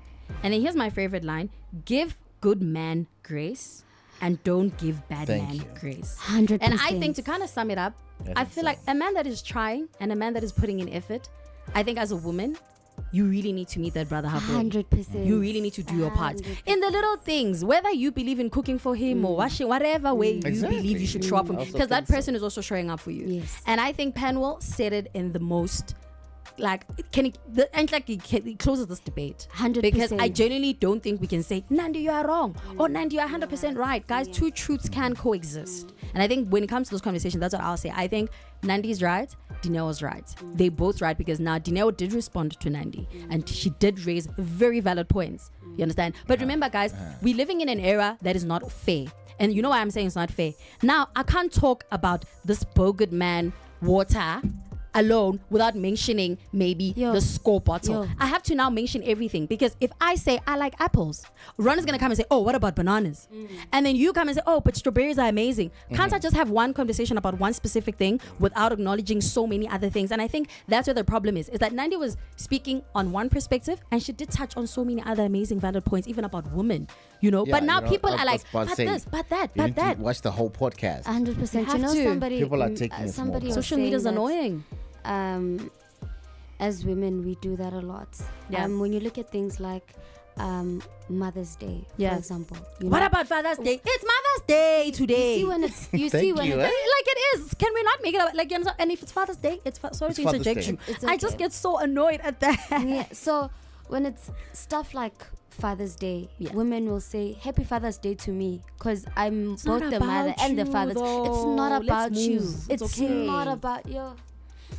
And then here's my favorite line: give good man grace and don't give bad man grace. 100%. And I think to kind of sum it up, I feel like a man that is trying and a man that is putting in effort, I think as a woman, you really need to meet that brother halfway. 100%. You really need to do your part. In the little things, whether you believe in cooking for him or washing, whatever way you believe you should show up for him. Because that person is also showing up for you. Yes. And I think Penwell said it in the most, like, he closes this debate. 100%. Because I genuinely don't think we can say, Nandi, you are wrong. Or Nandi, you are 100% right. Guys, two truths can coexist. And I think when it comes to those conversations, that's what I'll say. I think Nandi's right, Dineo's right. They both right because now Dineo did respond to Nandi and she did raise very valid points. You understand? But remember, guys, we're living in an era that is not fair. And you know why I'm saying it's not fair? Now, I can't talk about this Bogart man water alone without mentioning maybe the score bottle. I have to now mention everything because if I say I like apples, Ron is going to come and say, oh, what about bananas? And then you come and say, oh, but strawberries are amazing. Can't I just have one conversation about one specific thing without acknowledging so many other things? And I think that's where the problem is that Nandi was speaking on one perspective and she did touch on so many other amazing valid points, even about women, you know. But now people are like, but this, but that, but that. Watch the whole podcast. 100%. You know, somebody, people are taking somebody was social media is annoying. As women, we do that a lot. When you look at things like Mother's Day, for example. What about Father's Day? It's Mother's Day today. You see when it's like it is. Can we not make it up? Like, and if it's Father's Day, sorry to interject you. Okay. I just get so annoyed at that. Yeah. So when it's stuff like Father's Day, women will say Happy Father's Day to me because I'm both the mother and the father. It's not about you. It's not about you.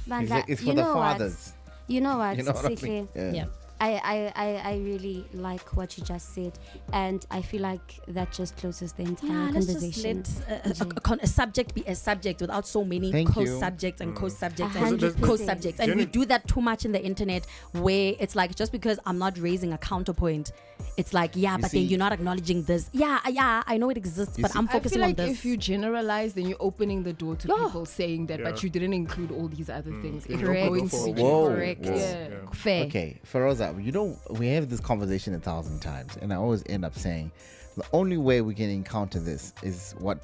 It's for the fathers. You know what? You know what I mean? Yeah. I really like what you just said, and I feel like that just closes the entire conversation. Let's just let a subject be a subject without so many co-subjects and co-subjects and co-subjects. And we do that too much in the internet where it's like, just because I'm not raising a counterpoint, it's like, but then you're not acknowledging this. I know it exists, but I'm focusing on this. If you generalize, then you're opening the door to people saying that, but you didn't include all these other things. If you're going to correct. Fair. Okay, Feroza, you know, we have this conversation 1,000 times, and I always end up saying the only way we can encounter this is what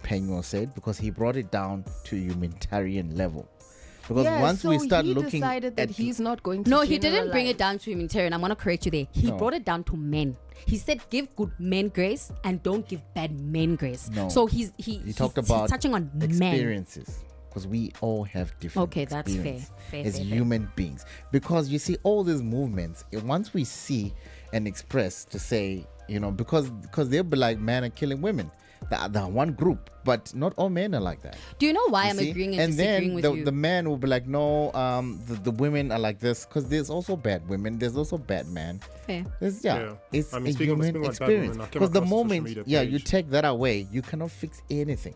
Penguin said, because he brought it down to a humanitarian level. Because once we start looking decided that he's not going to he didn't bring it down to humanitarian. I'm going to correct you there. He brought it down to men. He said give good men grace and don't give bad men grace. No. So he talked about touching on experiences. Because we all have different that's fair as human beings. Because you see all these movements, once we see and express to say, you know, because they'll be like, men are killing women. The one group, but not all men are like that. Do you know why I'm agreeing and disagreeing with you? And then the man will be like, no, the women are like this, because there's also bad women, there's also bad men. Fair. It's a human experience. Because the moment you take that away, you cannot fix anything.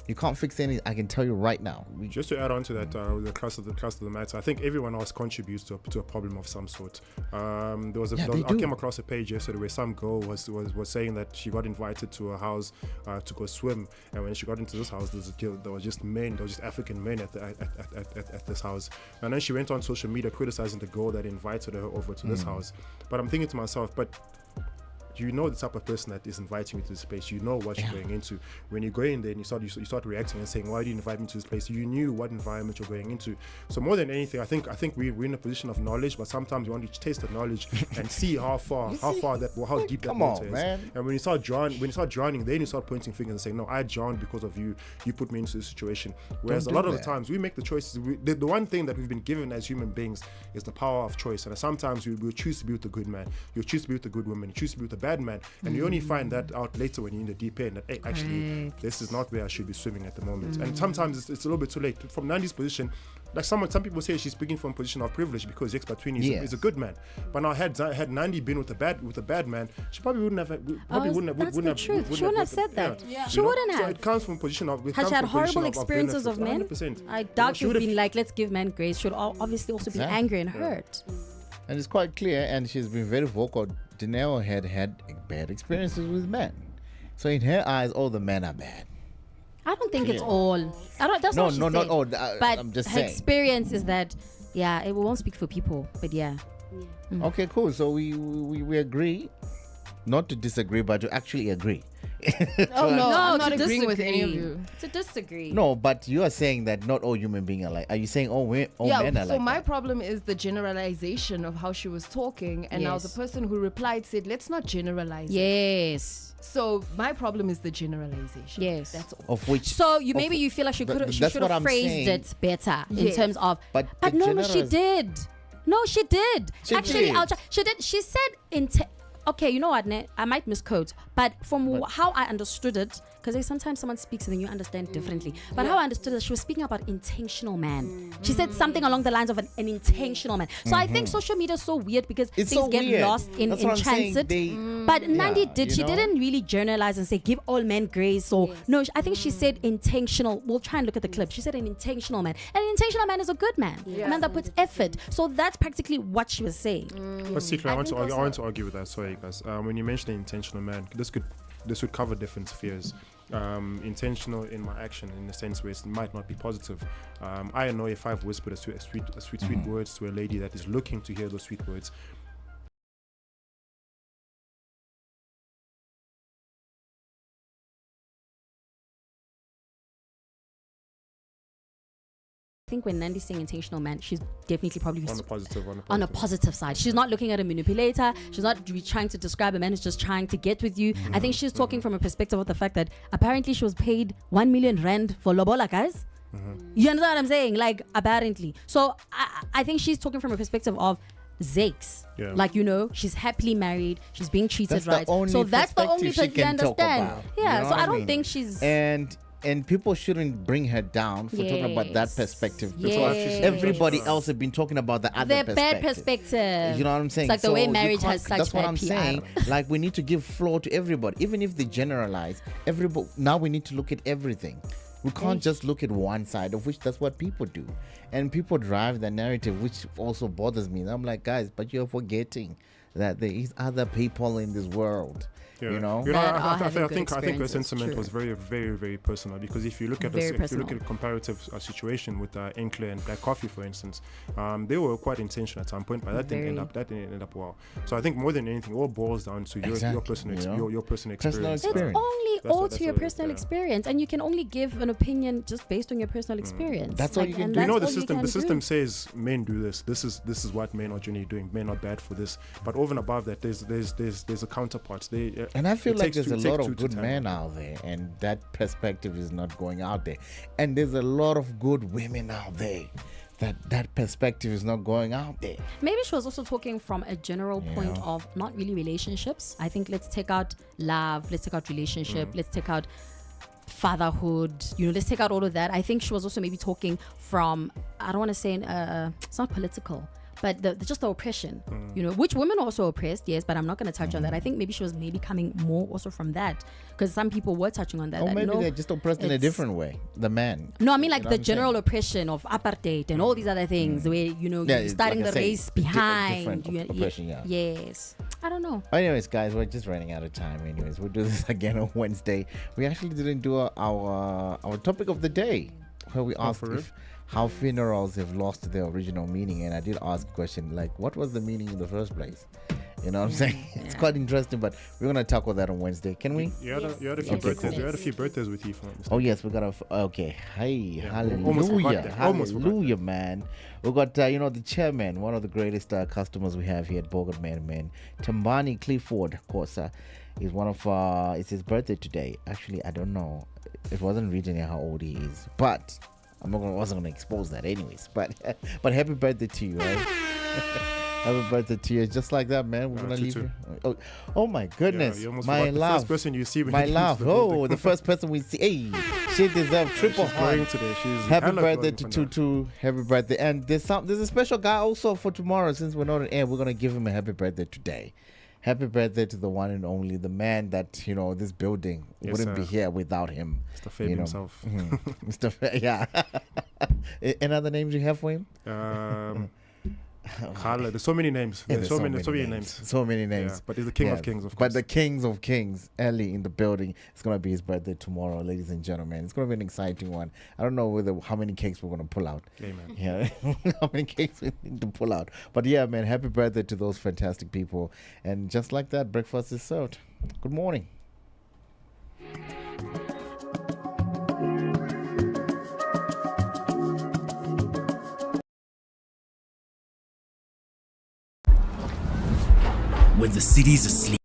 You can't fix anything. I can tell you right now. Just to add on to that, the crux of the matter, I think everyone else contributes to a problem of some sort. I came across a page yesterday where some girl was saying that she got invited to a house to go swim, and when she got into this house, there was just men, there was just African men at this house, and then she went on social media criticizing the girl that invited her over to this house. But I'm thinking to myself, but you know the type of person that is inviting you to this place. You know what you're going into. When you go in there and you start reacting and saying, why did you invite me to this place? You knew what environment you're going into. So more than anything, I think we're in a position of knowledge, but sometimes you want to taste the knowledge and see how deep that water is. Man. And when you start drowning, then you start pointing fingers and saying, no, I drowned because of you. You put me into this situation. Whereas a lot of the times we make the choices. The one thing that we've been given as human beings is the power of choice. And sometimes we'll choose to be with a good man. You'll choose to be with a good woman. You choose to be with a bad man, and you only find that out later when you're in the deep end, that hey, actually this is not where I should be swimming at the moment. And sometimes it's a little bit too late. From Nandi's position, like some people say she's speaking from a position of privilege because Yex Batwini is a good man. But now had Nandi been with a bad man, she probably wouldn't have. That's the truth. She wouldn't have said that. She wouldn't have. So it comes from a position of. Has she had horrible experiences of men? 100%. I doubt she'd been like, let's give men grace. She'd obviously also be angry and hurt. And it's quite clear, and she's been very vocal. Dineo had bad experiences with men. So in her eyes, all the men are bad. I don't think it's all. I don't. That's what she said. not all. But I'm just her saying. experience is that, yeah, it won't speak for people. But yeah. Okay, cool. So we agree, not to disagree, but to actually agree. Oh no, I'm not to agreeing with disagree. any of you. To disagree. No, but you are saying that not all human beings are like. Are you saying all men are like? So my problem is the generalization of how she was talking, and now the Yes. person who replied said, "Let's not generalize." Yes. So my problem is the generalization. Yes. That's all. Of which. So maybe you feel like she that's should what have I'm phrased saying. it better in Yes. terms of. But no, she did. No, she did. She Actually, did. she did. She said okay, you know what, Ne? I might misquote, but from how I understood it, because sometimes someone speaks and then you understand differently. But how I understood it, she was speaking about intentional man. She said something along the lines of an intentional man. So I think social media is so weird because It's things so get weird. lost in That's what I'm saying. transit. But Nandi did. She didn't really generalize and say give all men grace. Or no, I think she said intentional. We'll try and look at the clip. She said an intentional man. And an intentional man is a good man. A man that puts effort. So that's practically what she was saying. But secretly, I want to argue with that. Sorry, guys. When you mention an intentional man, this would cover different spheres. Intentional in my action, in the sense where it might not be positive. I know if I've whispered sweet words to a lady that is looking to hear those sweet words. I think when Nandi's saying intentional man, she's definitely probably on a positive side. She's not looking at a manipulator. She's not trying to describe a man who's just trying to get with you. I think she's talking from a perspective of the fact that apparently she was paid 1 million rand for lobola, guys. You understand what I'm saying? Like, apparently. So I think she's talking from a perspective of Zakes. Yeah. Like, she's happily married. She's being treated That's the right. only So that's the only perspective she person you can talk understand. about. Yeah. You know So what I don't mean? think she's. And people shouldn't bring her down for talking about that Yes. perspective, Yes. because everybody else have been talking about the other Their perspective. bad perspective. You know what I'm saying? It's like the way you marriage can't- has such That's what bad I'm PR. saying. Like, we need to give floor to everybody, even if they generalize. Everybody now we need to look at everything. We can't just look at one side, of which that's what people do, and people drive the narrative, which also bothers me. And I'm like, guys, but you're forgetting that there is other people in this world. Yeah. You know, I think her sentiment was very, very, very personal, because if you look at a comparative situation with Enkle and Black Coffee, for instance, they were quite intentional at some point, but that didn't end up well. So I think more than anything, it all boils down to your personal your personal experience. It's only all to your personal experience, and you can only give an opinion just based on your personal experience. That's all you can do. You know, the system says men do this. This is what men are generally doing. Men are bad for this. But over and above that, there's a counterpart. And I feel like there's a lot of good men out there, and that perspective is not going out there. And there's a lot of good women out there that perspective is not going out there. Maybe she was also talking from a general point of not really relationships. I think let's take out love, let's take out relationship, let's take out fatherhood, let's take out all of that. I think she was also maybe talking from, I don't want to say it's not political, but just the oppression, which women are also oppressed, yes, but I'm not going to touch on that. I think maybe she was coming more also from that, because some people were touching on that. Or maybe they're just oppressed in a different way, the man. No, I mean like the general oppression of apartheid and all these other things where, you're starting the race behind. Oppression, Yes. I don't know. Anyways, guys, we're just running out of time. Anyways, we'll do this again on Wednesday. We actually didn't do our topic of the day, where we asked how funerals have lost their original meaning. And I did ask a question like, what was the meaning in the first place? You know what I'm saying? It's quite interesting, but we're going to tackle that on Wednesday. Can we? You had a few birthdays. You had a few birthdays with you. Oh, yes. We got okay. Hey, hallelujah. Almost forgot Hallelujah, man. We got, the chairman, one of the greatest customers we have here at Bogart Morning Show, Tambani Clifford, of course. Is one of, it's his birthday today. Actually, I don't know. It wasn't written here how old he is, but wasn't gonna expose that anyways. But happy birthday to you, right? Happy birthday to you. Just like that, man. We're gonna leave you. Oh my goodness. Yeah, my love. The first person you see. My love. The first person we see. Hey, she deserves triple hug today. She's happy birthday to Tutu. Happy birthday. And there's a special guy also for tomorrow. Since we're not on air, we're gonna give him a happy birthday today. Happy birthday to the one and only, the man that, this building wouldn't be here without him. Mr. Fabe himself. Mr. Yeah. Any other names you have for him? Khala. There's so many names. Yeah, There's so many names. So many names. Yeah, but he's the king of kings, of course. But the kings of kings, Ellie in the building. It's gonna be his birthday tomorrow, ladies and gentlemen. It's gonna be an exciting one. I don't know how many cakes we're gonna pull out. Amen. Yeah, how many cakes we need to pull out. But yeah, man, happy birthday to those fantastic people. And just like that, breakfast is served. Good morning. When the city's asleep,